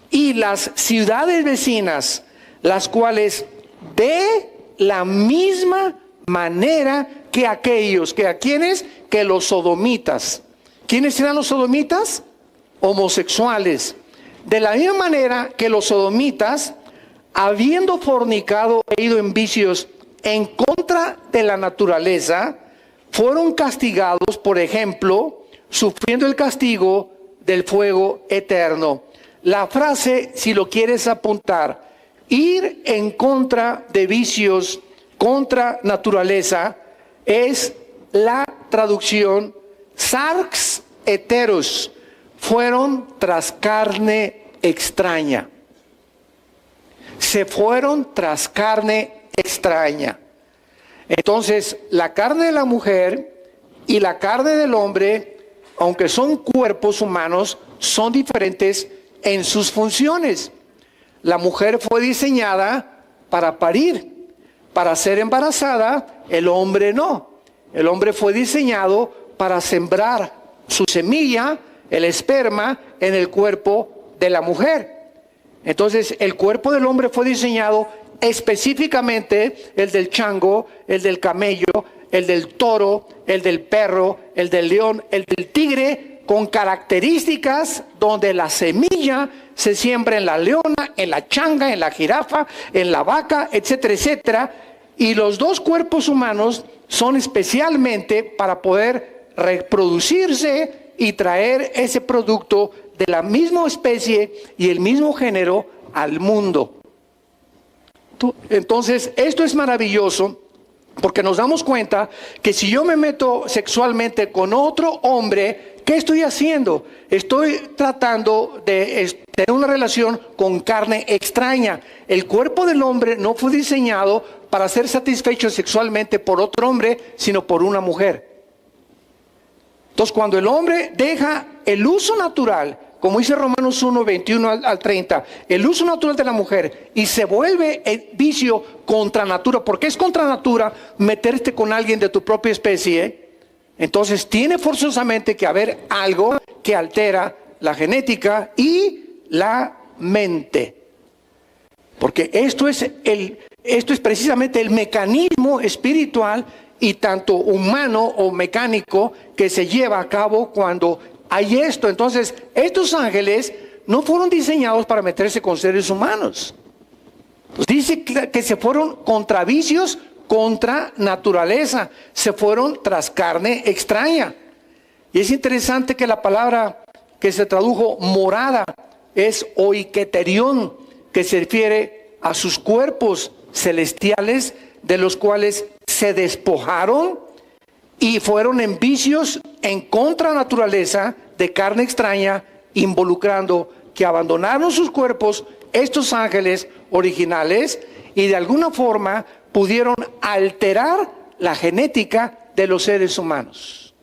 y las ciudades vecinas, las cuales de la misma manera que aquellos, que a quienes, que los sodomitas. ¿Quiénes eran los sodomitas? Homosexuales. De la misma manera que los sodomitas, habiendo fornicado e ido en vicios en contra de la naturaleza, fueron castigados, por ejemplo, sufriendo el castigo del fuego eterno. La frase, si lo quieres apuntar, ir en contra de vicios, contra naturaleza, es la traducción sarx heteros, fueron tras carne extraña. Se fueron tras carne extraña. Entonces, la carne de la mujer y la carne del hombre, aunque son cuerpos humanos, son diferentes en sus funciones. La mujer fue diseñada para parir, para ser embarazada. El hombre no. El hombre fue diseñado para sembrar su semilla, el esperma, en el cuerpo de la mujer. Entonces, el cuerpo del hombre fue diseñado específicamente, el del chango, el del camello, el del toro, el del perro, el del león, el del tigre, con características donde la semilla se siembra en la leona, en la changa, en la jirafa, en la vaca, etcétera, etcétera. Y los dos cuerpos humanos son especialmente para poder reproducirse y traer ese producto de la misma especie y el mismo género al mundo. Entonces, esto es maravilloso porque nos damos cuenta que si yo me meto sexualmente con otro hombre, ¿qué estoy haciendo? Estoy tratando de tener una relación con carne extraña. El cuerpo del hombre no fue diseñado para ser satisfecho sexualmente por otro hombre, sino por una mujer. Entonces, cuando el hombre deja el uso natural, como dice Romanos 1, 21 al 30, el uso natural de la mujer, y se vuelve el vicio contra natura, porque es contra natura meterte con alguien de tu propia especie, entonces tiene forzosamente que haber algo que altera la genética y la mente. Porque esto es precisamente el mecanismo espiritual y tanto humano o mecánico que se lleva a cabo cuando hay esto. Entonces, estos ángeles no fueron diseñados para meterse con seres humanos. Pues dice que se fueron contra vicios, contra naturaleza, se fueron tras carne extraña. Y es interesante que la palabra que se tradujo morada es oiketerión, que se refiere a sus cuerpos celestiales, de los cuales se despojaron y fueron en vicios en contra naturaleza de carne extraña, involucrando que abandonaron sus cuerpos estos ángeles originales y de alguna forma pudieron alterar la genética de los seres humanos.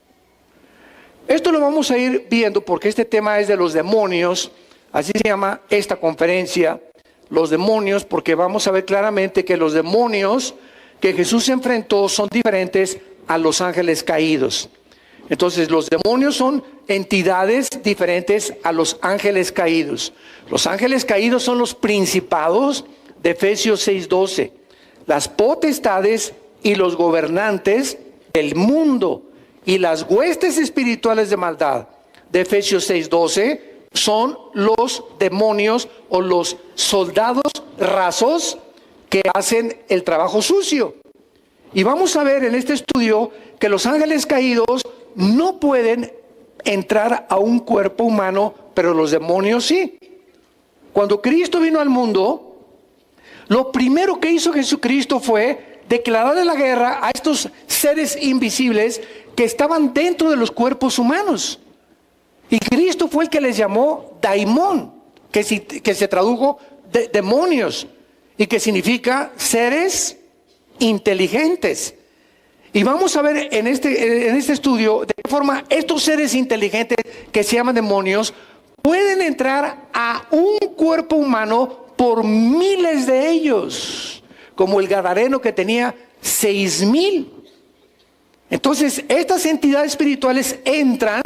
Esto lo vamos a ir viendo porque este tema es de los demonios, así se llama esta conferencia, los demonios, porque vamos a ver claramente que los demonios que Jesús se enfrentó son diferentes a los ángeles caídos. Entonces, los demonios son entidades diferentes a los ángeles caídos. Los ángeles caídos son los principados de Efesios 6:12, las potestades y los gobernantes del mundo y las huestes espirituales de maldad de Efesios 6:12 son los demonios o los soldados rasos que hacen el trabajo sucio. Y vamos a ver en este estudio que los ángeles caídos no pueden entrar a un cuerpo humano, pero los demonios sí. Cuando Cristo vino al mundo, lo primero que hizo Jesucristo fue declararle la guerra a estos seres invisibles que estaban dentro de los cuerpos humanos. Y Cristo fue el que les llamó daimón, que se tradujo de demonios y que significa seres inteligentes. Y vamos a ver en este estudio de qué forma estos seres inteligentes que se llaman demonios pueden entrar a un cuerpo humano por miles de ellos, como el gadareno que tenía 6,000. Entonces, estas entidades espirituales entran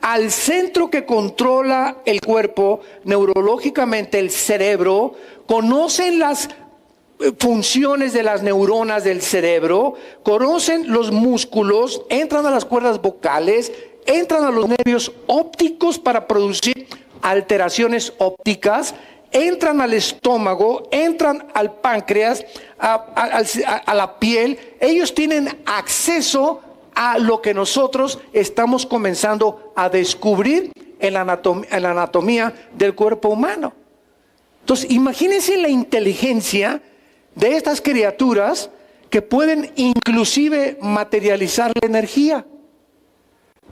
al centro que controla el cuerpo, neurológicamente el cerebro, conocen las funciones de las neuronas del cerebro, conocen los músculos, entran a las cuerdas vocales, entran a los nervios ópticos para producir alteraciones ópticas, entran al estómago, entran al páncreas, a la piel. Ellos tienen acceso a lo que nosotros estamos comenzando a descubrir en la anatomía del cuerpo humano. Entonces, imagínense la inteligencia de estas criaturas que pueden inclusive materializar la energía.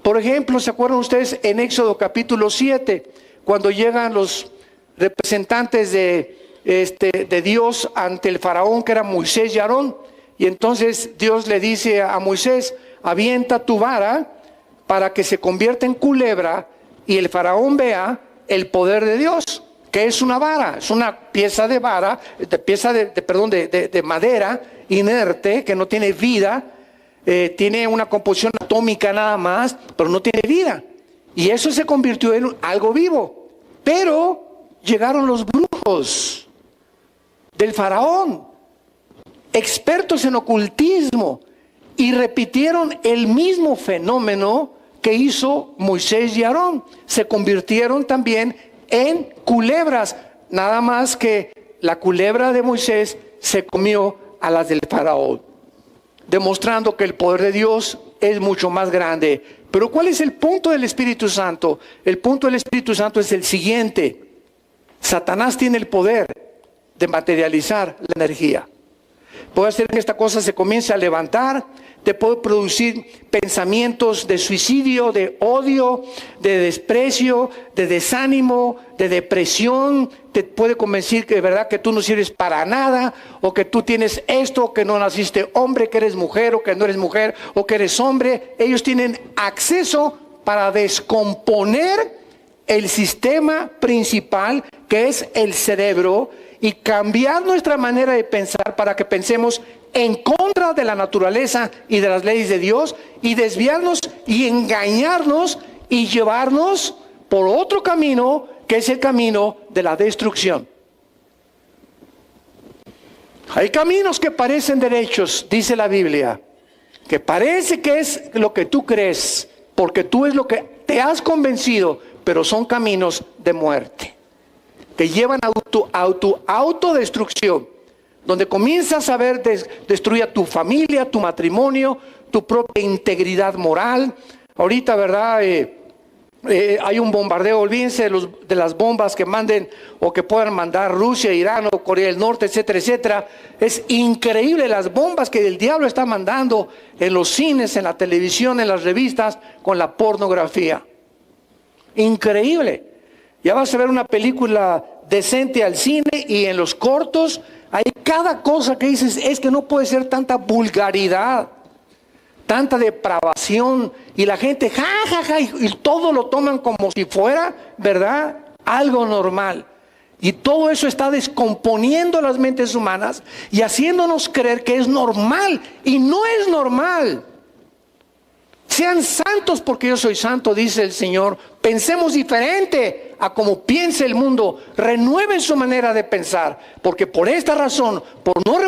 Por ejemplo, ¿se acuerdan ustedes en Éxodo capítulo 7, cuando llegan los representantes de Dios ante el faraón, que era Moisés y Aarón? Y entonces Dios le dice a Moisés: avienta tu vara para que se convierta en culebra y el faraón vea el poder de Dios. ¿Qué es una vara? Es una pieza de vara, de madera inerte, que no tiene vida, tiene una composición atómica nada más, pero no tiene vida. Y eso se convirtió en algo vivo. Pero llegaron los brujos del faraón, expertos en ocultismo, y repitieron el mismo fenómeno que hizo Moisés y Aarón. Se convirtieron también en culebras, nada más que la culebra de Moisés se comió a las del faraón, demostrando que el poder de Dios es mucho más grande. Pero ¿cuál es el punto del Espíritu Santo? El punto del Espíritu Santo es el siguiente: Satanás tiene el poder de materializar la energía. Puede hacer que esta cosa se comience a levantar, te puede producir pensamientos de suicidio, de odio, de desprecio, de desánimo, de depresión. Te puede convencer que de verdad que tú no sirves para nada, o que tú tienes esto, que no naciste hombre, que eres mujer, o que no eres mujer, o que eres hombre. Ellos tienen acceso para descomponer el sistema principal, que es el cerebro, y cambiar nuestra manera de pensar para que pensemos en contra de la naturaleza y de las leyes de Dios, y desviarnos y engañarnos y llevarnos por otro camino, que es el camino de la destrucción. Hay caminos que parecen derechos, dice la Biblia, que parece que es lo que tú crees, porque tú es lo que te has convencido, pero son caminos de muerte, que llevan a tu autodestrucción, donde comienzas a ver destruir a tu familia, tu matrimonio, tu propia integridad moral. Ahorita, ¿verdad? Hay un bombardeo. Olvídense de las bombas que manden o que puedan mandar Rusia, Irán o Corea del Norte, etcétera, etcétera. Es increíble las bombas que el diablo está mandando en los cines, en la televisión, en las revistas, con la pornografía. Increíble. Ya vas a ver una película decente al cine y en los cortos hay cada cosa que dices: es que no puede ser tanta vulgaridad, tanta depravación, y la gente y todo lo toman como si fuera, ¿verdad?, algo normal. Y todo eso está descomponiendo las mentes humanas y haciéndonos creer que es normal. Y no es normal. Sean santos porque yo soy santo, dice el Señor. Pensemos diferente a como piensa el mundo. Renueven su manera de pensar. Porque por esta razón, por no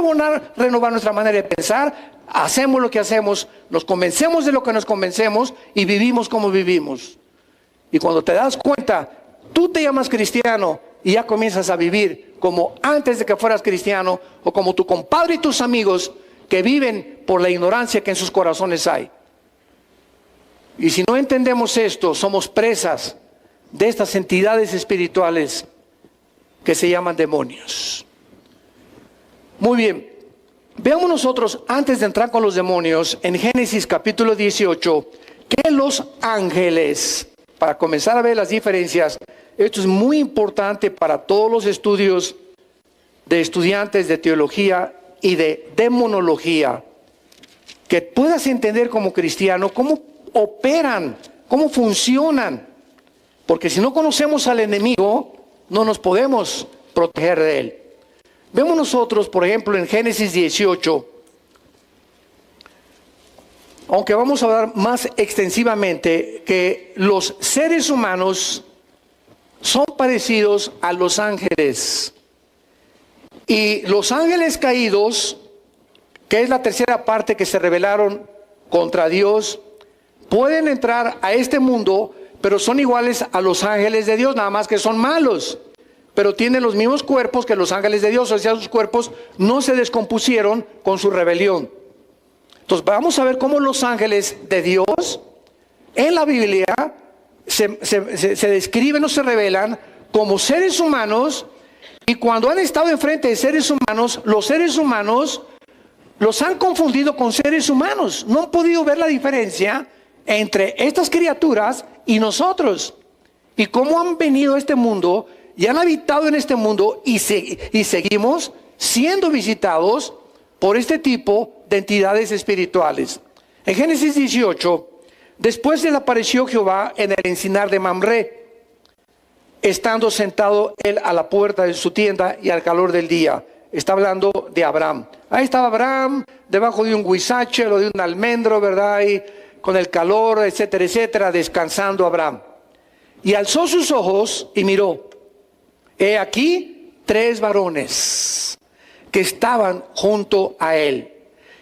renovar nuestra manera de pensar, hacemos lo que hacemos, nos convencemos de lo que nos convencemos y vivimos como vivimos. Y cuando te das cuenta, tú te llamas cristiano y ya comienzas a vivir como antes de que fueras cristiano, o como tu compadre y tus amigos que viven por la ignorancia que en sus corazones hay. Y si no entendemos esto, somos presas de estas entidades espirituales que se llaman demonios. Muy bien, veamos nosotros, antes de entrar con los demonios, en Génesis capítulo 18, que los ángeles, para comenzar a ver las diferencias, esto es muy importante para todos los estudios de estudiantes de teología y de demonología, que puedas entender como cristiano cómo operan, cómo funcionan, porque si no conocemos al enemigo, no nos podemos proteger de él. Vemos nosotros, por ejemplo, en Génesis 18, aunque vamos a hablar más extensivamente, que los seres humanos son parecidos a los ángeles. Y los ángeles caídos, que es la tercera parte que se rebelaron contra Dios, pueden entrar a este mundo, pero son iguales a los ángeles de Dios, nada más que son malos. Pero tienen los mismos cuerpos que los ángeles de Dios, o sea, sus cuerpos no se descompusieron con su rebelión. Entonces vamos a ver cómo los ángeles de Dios en la Biblia se describen o se revelan como seres humanos, y cuando han estado enfrente de seres humanos, los seres humanos los han confundido con seres humanos. No han podido ver la diferencia entre estas criaturas y nosotros, y cómo han venido a este mundo y han habitado en este mundo y seguimos siendo visitados por este tipo de entidades espirituales. En Génesis 18, después le apareció Jehová en el encinar de Mamré, estando sentado él a la puerta de su tienda y al calor del día. Está hablando de Abraham. Ahí estaba Abraham, debajo de un huizache o de un almendro, ¿verdad? Y con el calor, etcétera, etcétera, descansando Abraham. Y alzó sus ojos y miró. He aquí 3 varones que estaban junto a él.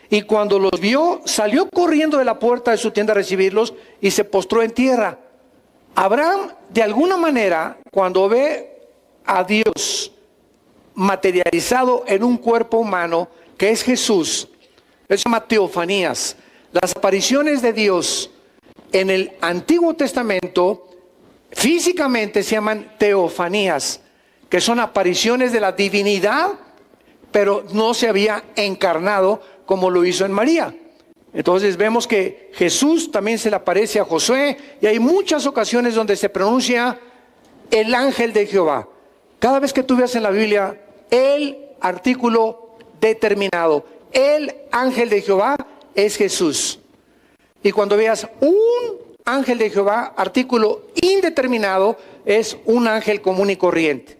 Y cuando los vio, salió corriendo de la puerta de su tienda a recibirlos y se postró en tierra. Abraham, de alguna manera, cuando ve a Dios materializado en un cuerpo humano, que es Jesús, eso se llama teofanías. Las apariciones de Dios en el Antiguo Testamento físicamente se llaman teofanías, que son apariciones de la divinidad, pero no se había encarnado como lo hizo en María. Entonces vemos que Jesús también se le aparece a Josué, y hay muchas ocasiones donde se pronuncia el ángel de Jehová. Cada vez que tú veas en la Biblia el artículo determinado, el ángel de Jehová, es Jesús. Y cuando veas un ángel de Jehová, artículo indeterminado, es un ángel común y corriente.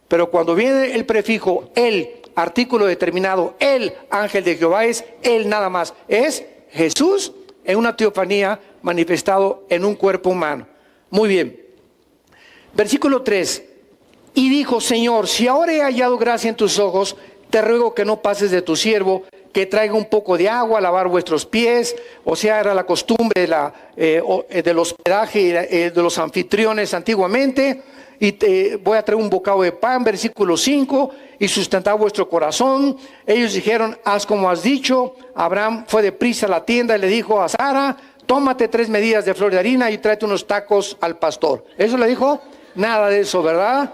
Pero cuando viene el prefijo el, artículo determinado, el ángel de Jehová, es él nada más. Es Jesús en una teofanía manifestado en un cuerpo humano. Muy bien. Versículo 3. Y dijo: Señor, si ahora he hallado gracia en tus ojos, te ruego que no pases de tu siervo, que traiga un poco de agua a lavar vuestros pies. O sea, era la costumbre del hospedaje y de los anfitriones antiguamente. Y voy a traer un bocado de pan, versículo 5, y sustentar vuestro corazón. Ellos dijeron: haz como has dicho. Abraham fue deprisa a la tienda y le dijo a Sara: tómate 3 medidas de flor de harina y tráete unos tacos al pastor. ¿Eso le dijo? Nada de eso, ¿verdad?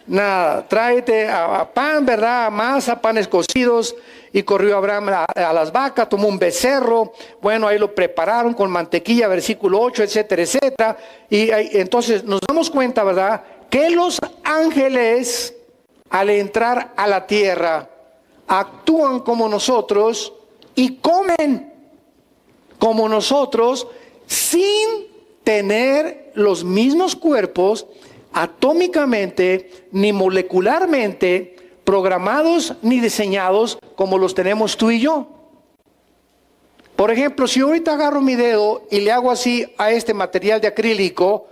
Nada, tráete a pan, ¿verdad? Masa, panes cocidos. Y corrió Abraham a las vacas, tomó un becerro. Bueno, ahí lo prepararon con mantequilla, versículo 8, etcétera, etcétera. Y entonces nos damos cuenta, ¿verdad?, que los ángeles, al entrar a la tierra, actúan como nosotros y comen como nosotros, sin tener los mismos cuerpos atómicamente ni molecularmente programados ni diseñados como los tenemos tú y yo. Por ejemplo, si yo ahorita agarro mi dedo y le hago así a este material de acrílico,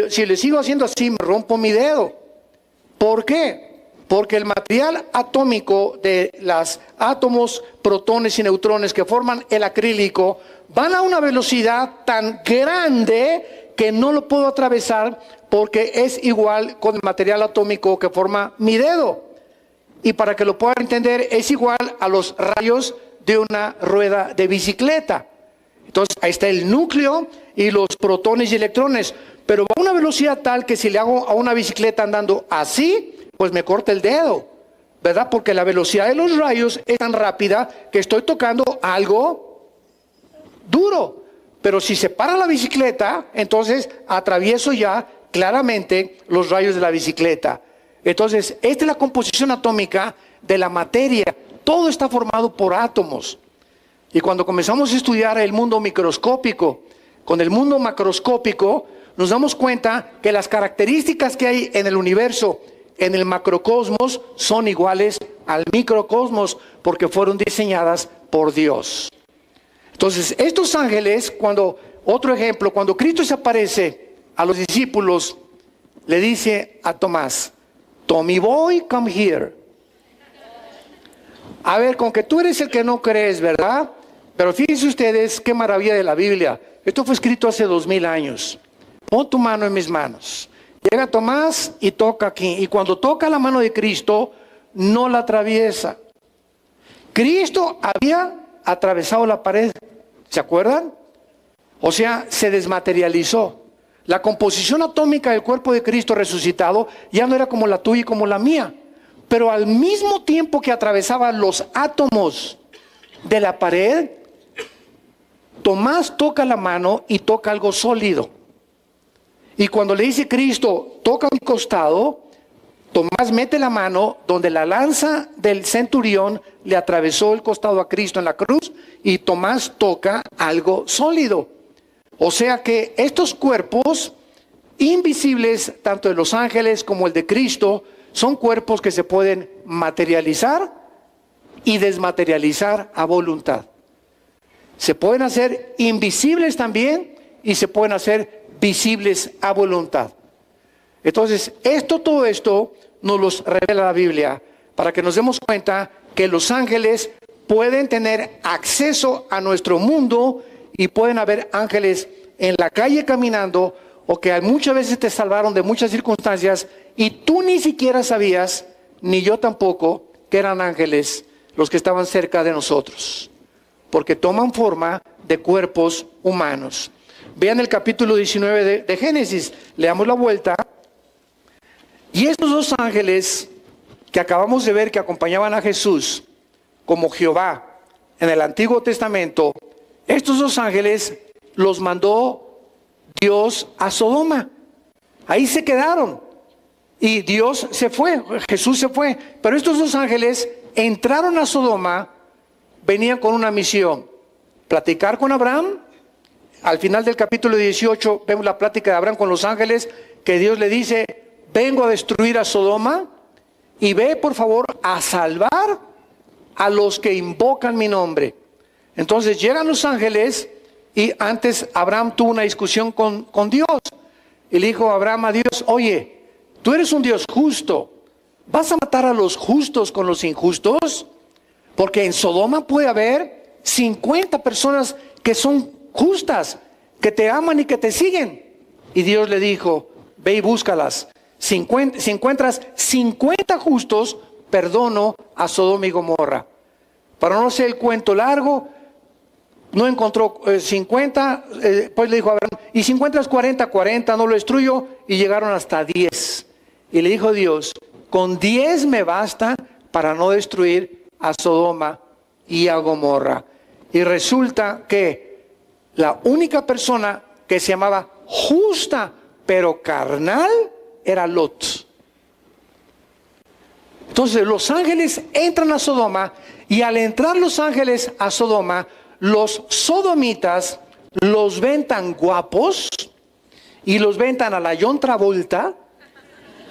si le sigo haciendo así, me rompo mi dedo. ¿Por qué? Porque el material atómico de los átomos, protones y neutrones que forman el acrílico van a una velocidad tan grande que no lo puedo atravesar, porque es igual con el material atómico que forma mi dedo. Y para que lo puedan entender, es igual a los rayos de una rueda de bicicleta. Entonces, ahí está el núcleo y los protones y electrones. Pero va a una velocidad tal que si le hago a una bicicleta andando así, pues me corta el dedo, ¿verdad? Porque la velocidad de los rayos es tan rápida que estoy tocando algo duro. Pero si se para la bicicleta, entonces atravieso ya claramente los rayos de la bicicleta. Entonces, esta es la composición atómica de la materia. Todo está formado por átomos. Y cuando comenzamos a estudiar el mundo microscópico, con el mundo macroscópico, nos damos cuenta que las características que hay en el universo, en el macrocosmos, son iguales al microcosmos, porque fueron diseñadas por Dios. Entonces, estos ángeles, otro ejemplo, cuando Cristo se aparece a los discípulos, le dice a Tomás, Tommy boy, come here. A ver, con que tú eres el que no crees, ¿verdad? Pero fíjense ustedes qué maravilla de la Biblia. Esto fue escrito hace 2000 años. Pon tu mano en mis manos. Llega Tomás y toca aquí. Y cuando toca la mano de Cristo, no la atraviesa. Cristo había atravesado la pared. ¿Se acuerdan? O sea, se desmaterializó. La composición atómica del cuerpo de Cristo resucitado ya no era como la tuya y como la mía. Pero al mismo tiempo que atravesaba los átomos de la pared, Tomás toca la mano y toca algo sólido. Y cuando le dice Cristo, toca mi costado, Tomás mete la mano donde la lanza del centurión le atravesó el costado a Cristo en la cruz, y Tomás toca algo sólido. O sea que estos cuerpos invisibles, tanto de los ángeles como el de Cristo, son cuerpos que se pueden materializar y desmaterializar a voluntad. Se pueden hacer invisibles también y se pueden hacer visibles a voluntad. Entonces, todo esto nos los revela la Biblia para que nos demos cuenta que los ángeles pueden tener acceso a nuestro mundo y pueden haber ángeles en la calle caminando, o que muchas veces te salvaron de muchas circunstancias y tú ni siquiera sabías, ni yo tampoco, que eran ángeles los que estaban cerca de nosotros, porque toman forma de cuerpos humanos. Vean el capítulo 19 de Génesis, le damos la vuelta. Y estos dos ángeles que acabamos de ver que acompañaban a Jesús como Jehová en el Antiguo Testamento, estos dos ángeles los mandó Dios a Sodoma. Ahí se quedaron y Dios se fue, Jesús se fue. Pero estos dos ángeles entraron a Sodoma, venían con una misión: platicar con Abraham. Al final del capítulo 18 vemos la plática de Abraham con los ángeles, que Dios le dice: vengo a destruir a Sodoma y ve por favor a salvar a los que invocan mi nombre. Entonces llegan los ángeles, y antes Abraham tuvo una discusión con Dios. Y le dijo Abraham a Dios: oye, tú eres un Dios justo, ¿vas a matar a los justos con los injustos? Porque en Sodoma puede haber 50 personas que son justas, que te aman y que te siguen. Y Dios le dijo: ve y búscalas. Si encuentras 50 justos, perdono a Sodoma y Gomorra. Para no hacer el cuento largo, no encontró 50, pues le dijo a Abraham: y si encuentras 40, no lo destruyo. Y llegaron hasta 10. Y le dijo Dios: con 10 me basta para no destruir a Sodoma y a Gomorra. Y resulta que la única persona que se llamaba justa pero carnal era Lot. Entonces los ángeles entran a Sodoma, y al entrar los ángeles a Sodoma, los sodomitas los ven tan guapos y los ven tan a la John Travolta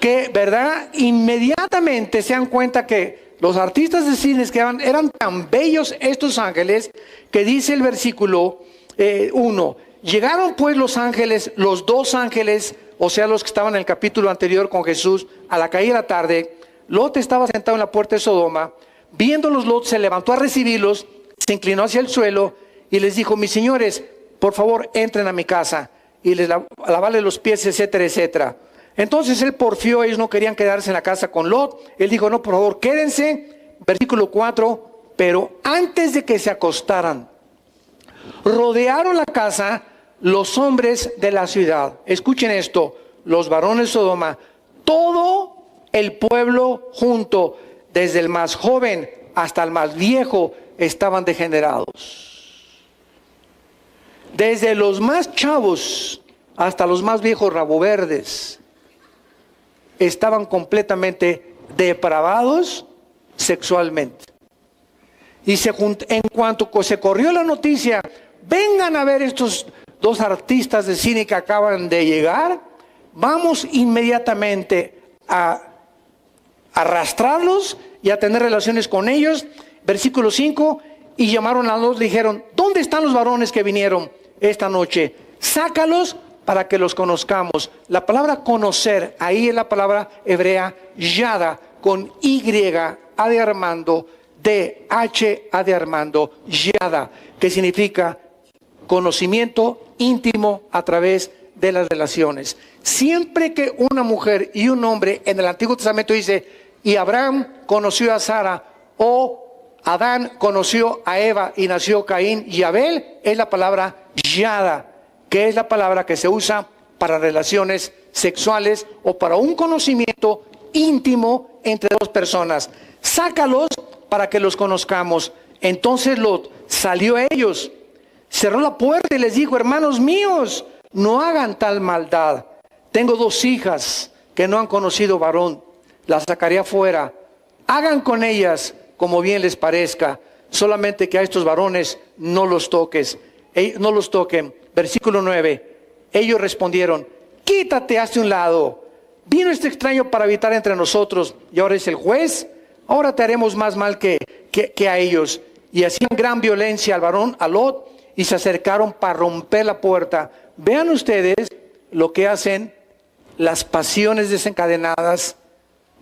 que, ¿verdad? Inmediatamente se dan cuenta que los artistas de cine que eran tan bellos estos ángeles, que dice el versículo 1, llegaron pues los ángeles, los dos ángeles, o sea, los que estaban en el capítulo anterior con Jesús, a la caída de la tarde. Lot estaba sentado en la puerta de Sodoma. Viéndolos, Lot se levantó a recibirlos, se inclinó hacia el suelo y les dijo: mis señores, por favor, entren a mi casa y les lavarle los pies, etcétera, etcétera. Entonces él porfió, ellos no querían quedarse en la casa con Lot. Él dijo: no, por favor, quédense. Versículo 4, pero antes de que se acostaran, rodearon la casa los hombres de la ciudad. Escuchen esto, los varones de Sodoma, todo el pueblo junto, desde el más joven hasta el más viejo, estaban degenerados. Desde los más chavos hasta los más viejos raboverdes estaban completamente depravados sexualmente. Y en cuanto se corrió la noticia, vengan a ver estos dos artistas de cine que acaban de llegar, vamos inmediatamente a arrastrarlos y a tener relaciones con ellos. Versículo 5, y llamaron a los, dijeron: ¿dónde están los varones que vinieron esta noche? Sácalos para que los conozcamos. La palabra conocer, ahí es la palabra hebrea yada, con Y, A de Armando, D, H, A de Armando, yada, que significa conocimiento íntimo a través de las relaciones. Siempre que una mujer y un hombre en el Antiguo Testamento dice: y Abraham conoció a Sara, o Adán conoció a Eva y nació Caín y Abel, es la palabra yada, que es la palabra que se usa para relaciones sexuales o para un conocimiento íntimo entre dos personas. Sácalos para que los conozcamos. Entonces Lot salió a ellos, cerró la puerta y les dijo: hermanos míos, no hagan tal maldad. Tengo dos hijas que no han conocido varón. Las sacaré afuera. Hagan con ellas como bien les parezca. Solamente que a estos varones no los toques. No los toquen. Versículo 9. Ellos respondieron: quítate, hazte un lado. Vino este extraño para habitar entre nosotros y ahora es el juez. Ahora te haremos más mal que a ellos. Y hacían gran violencia al varón, a Lot, y se acercaron para romper la puerta. Vean ustedes lo que hacen las pasiones desencadenadas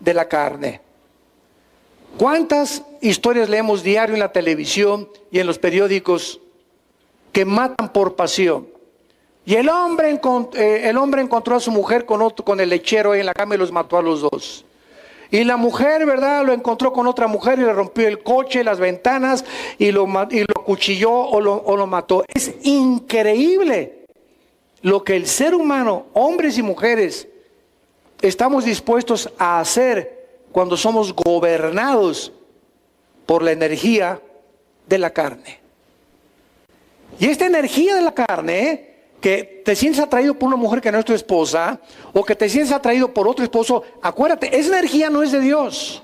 de la carne. ¿Cuántas historias leemos diario en la televisión y en los periódicos que matan por pasión? Y el hombre encontró a su mujer con el lechero ahí en la cama y los mató a los dos. Y la mujer, ¿verdad?, lo encontró con otra mujer y le rompió el coche, las ventanas, y lo cuchilló o lo mató. Es increíble lo que el ser humano, hombres y mujeres, estamos dispuestos a hacer cuando somos gobernados por la energía de la carne. Y esta energía de la carne, que te sientes atraído por una mujer que no es tu esposa, o que te sientes atraído por otro esposo, acuérdate, esa energía no es de Dios.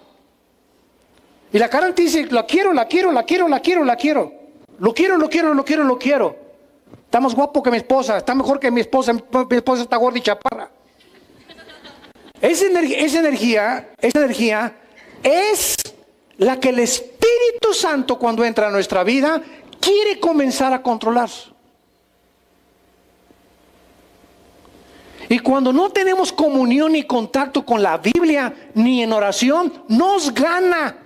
Y la carne te dice: la quiero, la quiero, la quiero, la quiero, la quiero. Lo quiero, lo quiero, lo quiero, lo quiero. Está más guapo que mi esposa, está mejor que mi esposa está gorda y chaparra. Esa energía es la que el Espíritu Santo, cuando entra a nuestra vida, quiere comenzar a controlar. Y cuando no tenemos comunión ni contacto con la Biblia, ni en oración, nos gana.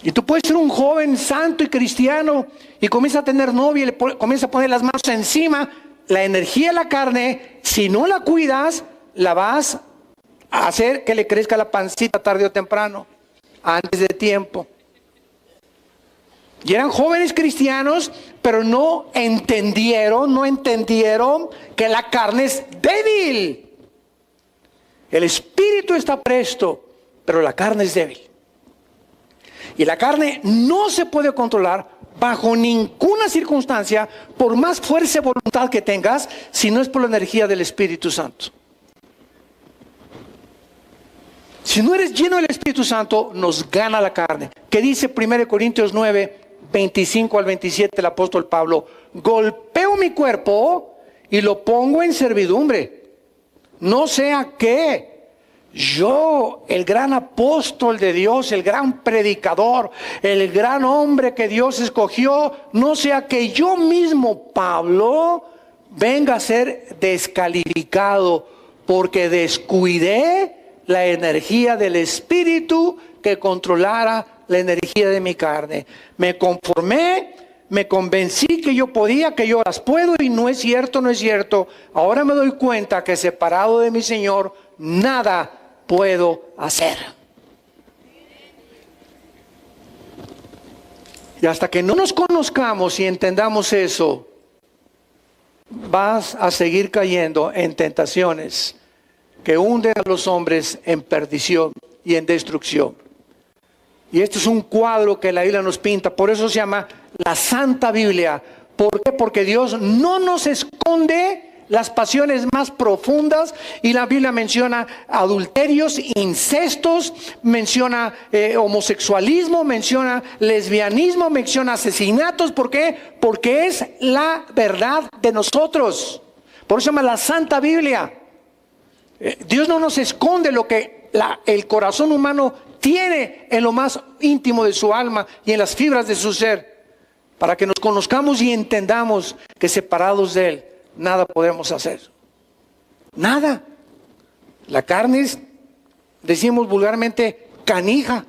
Y tú puedes ser un joven santo y cristiano y comienza a tener novia y le comienza a poner las manos encima. La energía de la carne, si no la cuidas, la vas a hacer que le crezca la pancita tarde o temprano, antes de tiempo. Y eran jóvenes cristianos, pero no entendieron que la carne es débil. El espíritu está presto, pero la carne es débil. Y la carne no se puede controlar bajo ninguna circunstancia, por más fuerza y voluntad que tengas, si no es por la energía del Espíritu Santo. Si no eres lleno del Espíritu Santo, nos gana la carne. ¿Qué dice 1 Corintios 9, 25 al 27 el apóstol Pablo? Golpeo mi cuerpo y lo pongo en servidumbre, no sea que yo, el gran apóstol de Dios, el gran predicador, el gran hombre que Dios escogió, no sea que yo mismo, Pablo, venga a ser descalificado porque descuidé la energía del Espíritu que controlara la energía de mi carne. Me conformé, me convencí que yo podía, que yo las puedo, y no es cierto, no es cierto. Ahora me doy cuenta que separado de mi Señor, nada puedo hacer. Y hasta que no nos conozcamos y entendamos eso, vas a seguir cayendo en tentaciones que hunden a los hombres en perdición y en destrucción. Y esto es un cuadro que la Biblia nos pinta, por eso se llama la Santa Biblia. ¿Por qué? Porque Dios no nos esconde las pasiones más profundas, y la Biblia menciona adulterios, incestos, menciona homosexualismo, menciona lesbianismo, menciona asesinatos. ¿Por qué? Porque es la verdad de nosotros. Por eso se llama la Santa Biblia. Dios no nos esconde lo que el corazón humano tiene en lo más íntimo de su alma y en las fibras de su ser, para que nos conozcamos y entendamos que separados de Él nada podemos hacer. Nada. La carne es, decimos vulgarmente, canija,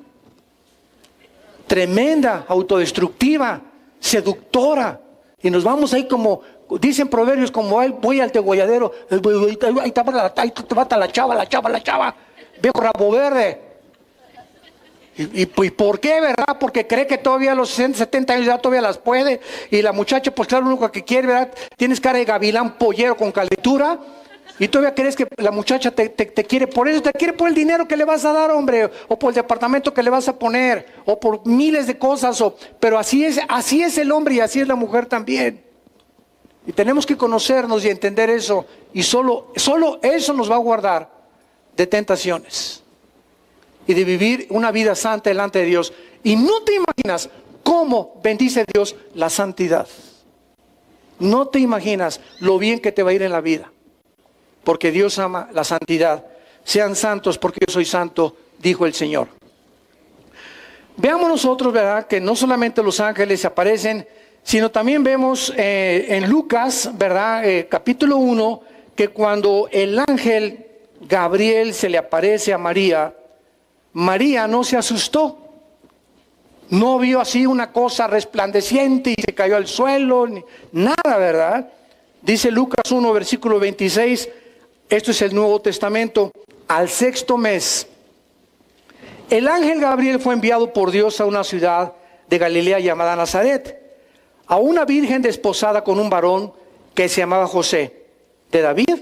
tremenda, autodestructiva, seductora. Y nos vamos ahí como, dicen proverbios, como voy al tegolladero, ahí está la chava, viejo rabo verde. ¿Y por qué, verdad? Porque cree que todavía a los 60, 70 años ya todavía las puede. Y la muchacha, pues claro, lo único que quiere, ¿verdad? Tienes cara de gavilán pollero con calentura. Y todavía crees que la muchacha te quiere por eso. Te quiere por el dinero que le vas a dar, hombre. O por el departamento que le vas a poner. O por miles de cosas. Pero así es el hombre y así es la mujer también. Y tenemos que conocernos y entender eso. Y solo eso nos va a guardar de tentaciones y de vivir una vida santa delante de Dios. Y no te imaginas cómo bendice Dios la santidad. No te imaginas lo bien que te va a ir en la vida, porque Dios ama la santidad. Sean santos porque yo soy santo, dijo el Señor. Veamos nosotros, ¿verdad?, que no solamente los ángeles aparecen, sino también vemos en Lucas, ¿verdad?, capítulo 1, que cuando el ángel Gabriel se le aparece a María, María no se asustó, no vio así una cosa resplandeciente y se cayó al suelo, nada, ¿verdad? Dice Lucas 1, versículo 26, esto es el Nuevo Testamento: al sexto mes, el ángel Gabriel fue enviado por Dios a una ciudad de Galilea llamada Nazaret, a una virgen desposada con un varón que se llamaba José, de David,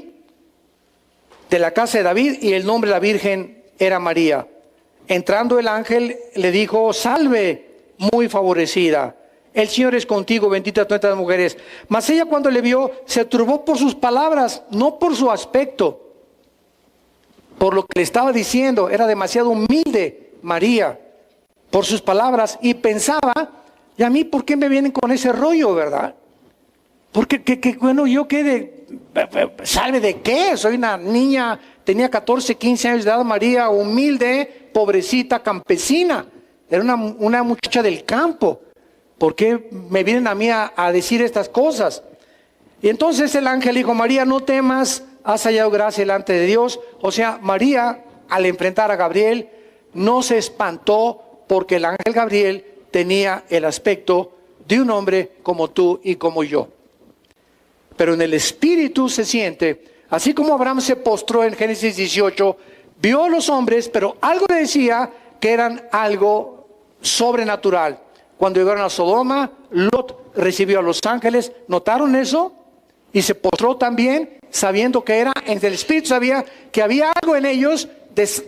de la casa de David, y el nombre de la virgen era María. Entrando el ángel le dijo: salve, muy favorecida, el Señor es contigo, bendita tú entre las mujeres. Mas ella, cuando le vio, se turbó por sus palabras, no por su aspecto, por lo que le estaba diciendo. Era demasiado humilde María por sus palabras, y pensaba: ¿y a mí por qué me vienen con ese rollo, verdad? Porque bueno, yo ¿sabe de qué? Soy una niña, tenía 14, 15 años de edad, María, humilde, pobrecita, campesina. Era una muchacha del campo. ¿Por qué me vienen a mí a decir estas cosas? Y entonces el ángel dijo: María, no temas, has hallado gracia delante de Dios. O sea, María, al enfrentar a Gabriel, no se espantó, porque el ángel Gabriel tenía el aspecto de un hombre como tú y como yo. Pero en el espíritu se siente, así como Abraham se postró en Génesis 18, vio a los hombres, pero algo le decía que eran algo sobrenatural. Cuando llegaron a Sodoma, Lot recibió a los ángeles. ¿Notaron eso? Y se postró también, sabiendo que era, en el espíritu sabía que había algo en ellos.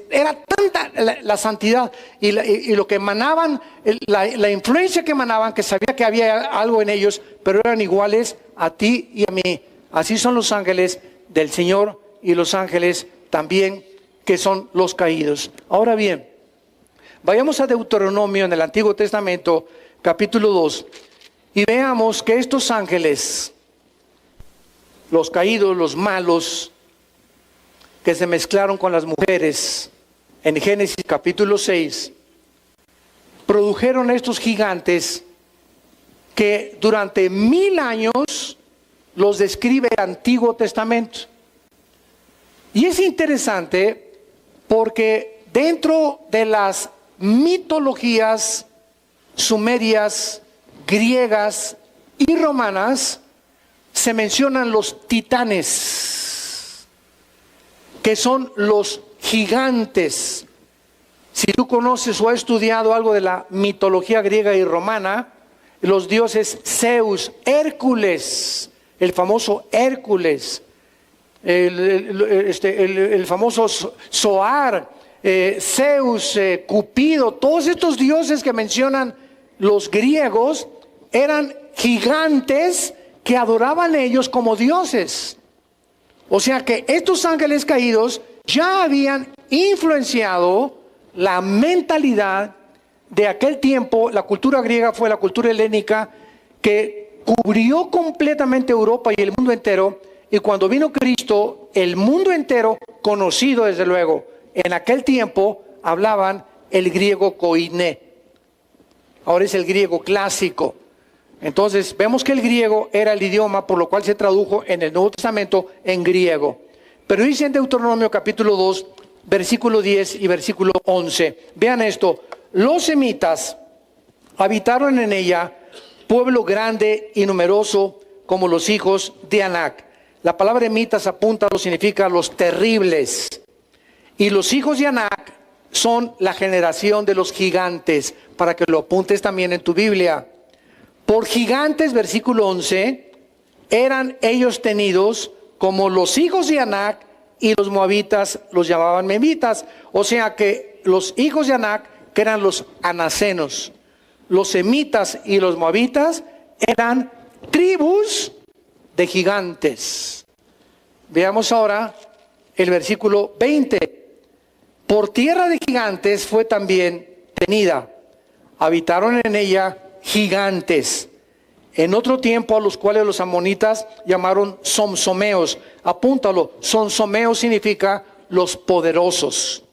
Era tanta la santidad y lo que emanaban, la influencia que emanaban, que sabía que había algo en ellos, pero eran iguales a ti y a mí. Así son los ángeles del Señor, y los ángeles también que son los caídos. Ahora bien, vayamos a Deuteronomio en el Antiguo Testamento, capítulo 2, y veamos que estos ángeles, los caídos, los malos, que se mezclaron con las mujeres en Génesis capítulo 6, produjeron estos gigantes que durante 1000 años los describe el Antiguo Testamento. Y es interesante porque dentro de las mitologías sumerias, griegas y romanas se mencionan los titanes, que son los gigantes. Si tú conoces o has estudiado algo de la mitología griega y romana, los dioses Zeus, Hércules, el famoso Hércules, el famoso Zoar, Zeus, Cupido, todos estos dioses que mencionan los griegos eran gigantes que adoraban ellos como dioses. O sea que estos ángeles caídos ya habían influenciado la mentalidad de aquel tiempo. La cultura griega fue la cultura helénica que cubrió completamente Europa y el mundo entero. Y cuando vino Cristo, el mundo entero, conocido desde luego, en aquel tiempo hablaban el griego koiné. Ahora es el griego clásico. Entonces vemos que el griego era el idioma por lo cual se tradujo en el Nuevo Testamento en griego. Pero dice en Deuteronomio capítulo 2, versículo 10 y versículo 11. Vean esto. Los semitas habitaron en ella, pueblo grande y numeroso como los hijos de Anac. La palabra emitas apunta, lo significa los terribles. Y los hijos de Anac son la generación de los gigantes, para que lo apuntes también en tu Biblia. Por gigantes, versículo 11, eran ellos tenidos como los hijos de Anac, y los moabitas los llamaban memitas. O sea que los hijos de Anac, que eran los anacenos, los semitas y los moabitas eran tribus de gigantes. Veamos ahora el versículo 20. Por tierra de gigantes fue también tenida. Habitaron en ella gigantes. En otro tiempo a los cuales los amonitas llamaron somsomeos. Apúntalo, somsomeos significa los poderosos.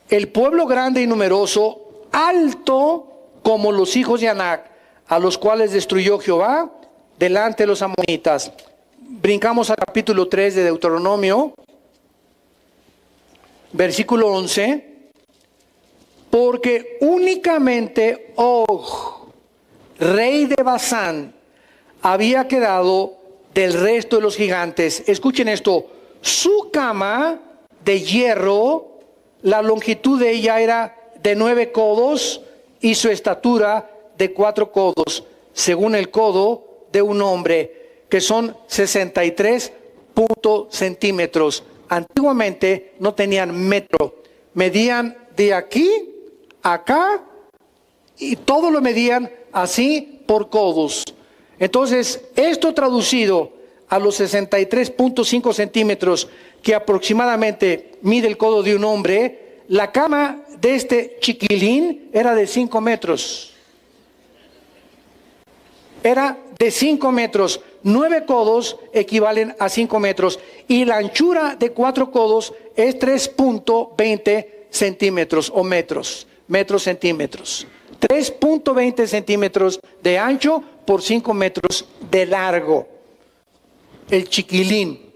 El pueblo grande y numeroso, alto como los hijos de Anac, a los cuales destruyó Jehová delante de los amonitas. Brincamos al capítulo 3 de Deuteronomio, versículo 11. Porque únicamente Og, rey de Basán, había quedado del resto de los gigantes. Escuchen esto. Su cama de hierro, la longitud de ella era de 9 codos y su estatura de 4 codos, según el codo de un hombre, que son 63 centímetros. Antiguamente no tenían metro, medían de aquí a acá y todo lo medían así por codos. Entonces, esto traducido a los 63.5 centímetros que aproximadamente mide el codo de un hombre, la cama de este chiquilín era de 5 metros. Era de 5 metros. 9 codos equivalen a 5 metros. Y la anchura de 4 codos es 3.20 centímetros o metros. Metros centímetros. 3.20 centímetros de ancho por 5 metros de largo. El chiquilín.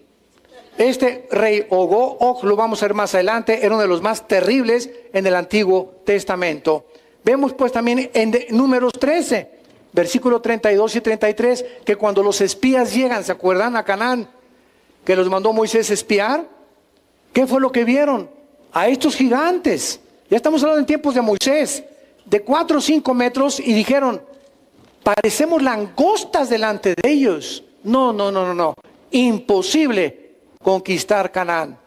Este rey Og, lo vamos a ver más adelante, era uno de los más terribles en el Antiguo Testamento. Vemos pues también en Números 13, versículos 32 y 33, que cuando los espías llegan, ¿se acuerdan? A Canaán, que los mandó Moisés espiar. ¿Qué fue lo que vieron? A estos gigantes. Ya estamos hablando en tiempos de Moisés, de 4 o 5 metros, y dijeron, parecemos langostas delante de ellos. No, imposible conquistar Canaán.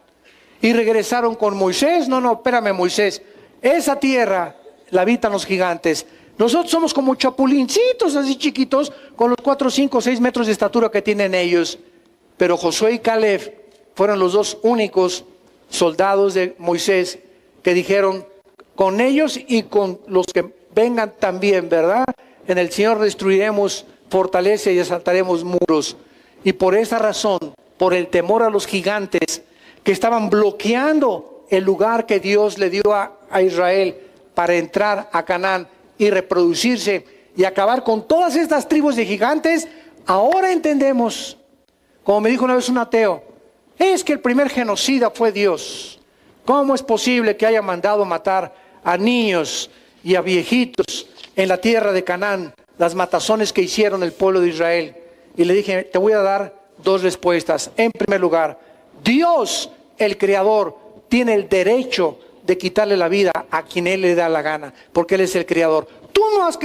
Y regresaron con Moisés. No, espérame, Moisés, esa tierra la habitan los gigantes. Nosotros somos como chapulincitos así chiquitos, con los 4, 5, 6 metros de estatura que tienen ellos. Pero Josué y Caleb fueron los dos únicos soldados de Moisés que dijeron, con ellos y con los que vengan también, ¿verdad? En el Señor destruiremos fortaleza y asaltaremos muros. Y por esa razón, por el temor a los gigantes, que estaban bloqueando el lugar que Dios le dio a Israel para entrar a Canaán y reproducirse y acabar con todas estas tribus de gigantes. Ahora entendemos, como me dijo una vez un ateo, es que el primer genocida fue Dios. ¿Cómo es posible que haya mandado matar a niños y a viejitos en la tierra de Canaán, las matazones que hicieron el pueblo de Israel? Y le dije, te voy a dar dos respuestas. En primer lugar, Dios, el Creador, tiene el derecho de quitarle la vida a quien Él le da la gana, porque Él es el Creador. Tú no has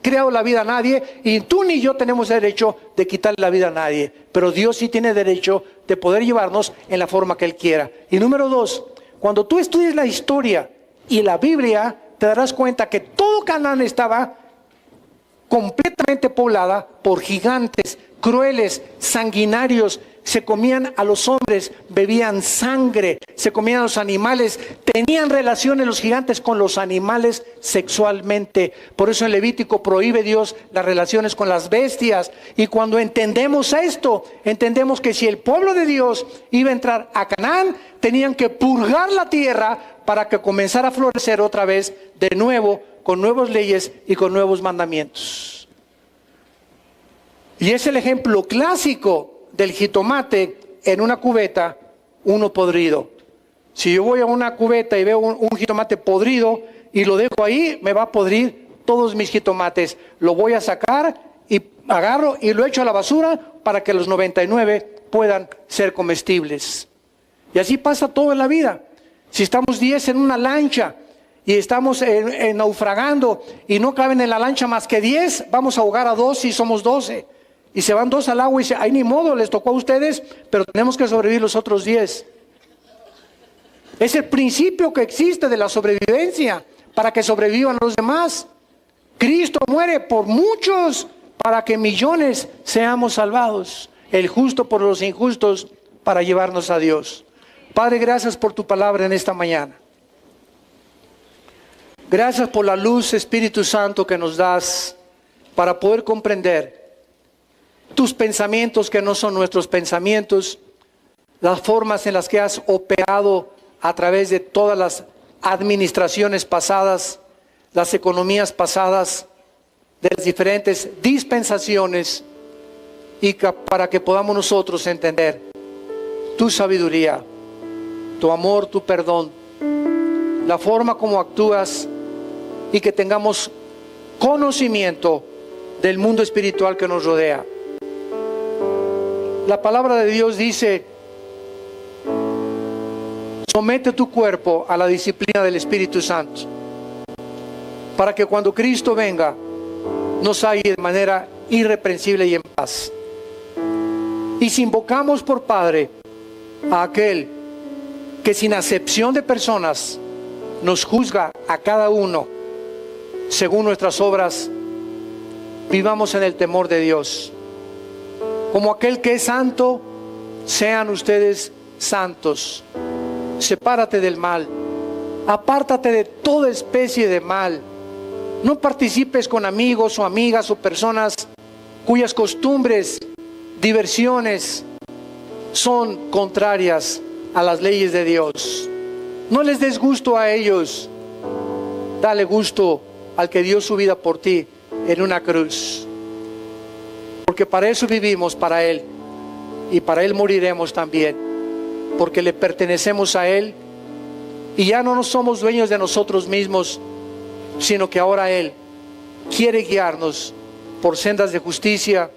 creado la vida a nadie y tú ni yo tenemos derecho de quitarle la vida a nadie, pero Dios sí tiene derecho de poder llevarnos en la forma que Él quiera. Y número dos, cuando tú estudies la historia y la Biblia, te darás cuenta que todo Canaán estaba completamente poblada por gigantes crueles, sanguinarios. Se comían a los hombres, bebían sangre, se comían a los animales, tenían relaciones los gigantes con los animales sexualmente. Por eso en Levítico prohíbe Dios las relaciones con las bestias. Y cuando entendemos esto, entendemos que si el pueblo de Dios iba a entrar a Canaán, tenían que purgar la tierra para que comenzara a florecer otra vez de nuevo, con nuevas leyes y con nuevos mandamientos. Y es el ejemplo clásico del jitomate en una cubeta, uno podrido. Si yo voy a una cubeta y veo un jitomate podrido y lo dejo ahí, me va a podrir todos mis jitomates. Lo voy a sacar y agarro y lo echo a la basura para que los 99 puedan ser comestibles. Y así pasa todo en la vida. Si estamos 10 en una lancha y estamos naufragando y no caben en la lancha más que 10, vamos a ahogar a 2 si somos 12. Y se van 2 al agua y dice, ay, ni modo, les tocó a ustedes, pero tenemos que sobrevivir los otros 10. Es el principio que existe de la sobrevivencia, para que sobrevivan los demás. Cristo muere por muchos, para que millones seamos salvados. El justo por los injustos, para llevarnos a Dios. Padre, gracias por tu palabra en esta mañana. Gracias por la luz, Espíritu Santo, que nos das para poder comprender tus pensamientos que no son nuestros pensamientos, las formas en las que has operado a través de todas las administraciones pasadas, las economías pasadas, de las diferentes dispensaciones, y para que podamos nosotros entender tu sabiduría, tu amor, tu perdón, la forma como actúas, y que tengamos conocimiento del mundo espiritual que nos rodea. La palabra de Dios dice, somete tu cuerpo a la disciplina del Espíritu Santo, para que cuando Cristo venga, nos halle de manera irreprensible y en paz. Y si invocamos por Padre a aquel que sin acepción de personas nos juzga a cada uno según nuestras obras, vivamos en el temor de Dios. Como aquel que es santo, sean ustedes santos. Sepárate del mal. Apártate de toda especie de mal. No participes con amigos o amigas o personas cuyas costumbres, diversiones son contrarias a las leyes de Dios. No les des gusto a ellos. Dale gusto al que dio su vida por ti en una cruz. Porque para eso vivimos, para Él. Y para Él moriremos también. Porque le pertenecemos a Él. Y ya no somos dueños de nosotros mismos, sino que ahora Él quiere guiarnos por sendas de justicia,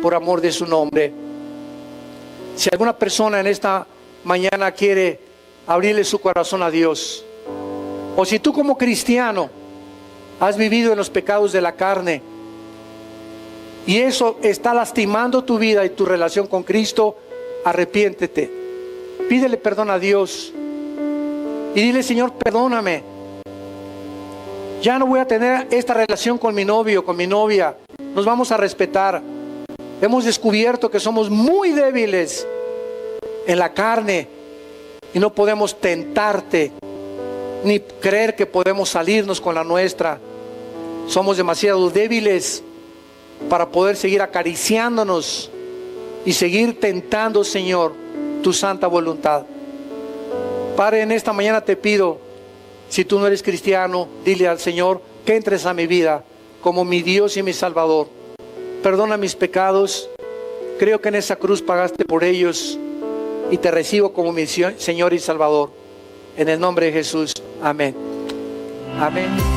por amor de su nombre. Si alguna persona en esta mañana quiere abrirle su corazón a Dios, o si tú como cristiano has vivido en los pecados de la carne, y eso está lastimando tu vida y tu relación con Cristo, arrepiéntete. Pídele perdón a Dios. Y dile, Señor, perdóname. Ya no voy a tener esta relación con mi novio, con mi novia. Nos vamos a respetar. Hemos descubierto que somos muy débiles en la carne y no podemos tentarte, ni creer que podemos salirnos con la nuestra. Somos demasiado débiles para poder seguir acariciándonos y seguir tentando, Señor, tu santa voluntad. Padre, en esta mañana te pido, si tú no eres cristiano, dile al Señor que entres a mi vida como mi Dios y mi Salvador. Perdona mis pecados. Creo que en esa cruz pagaste por ellos y te recibo como mi Señor y Salvador. En el nombre de Jesús. Amén. Amén.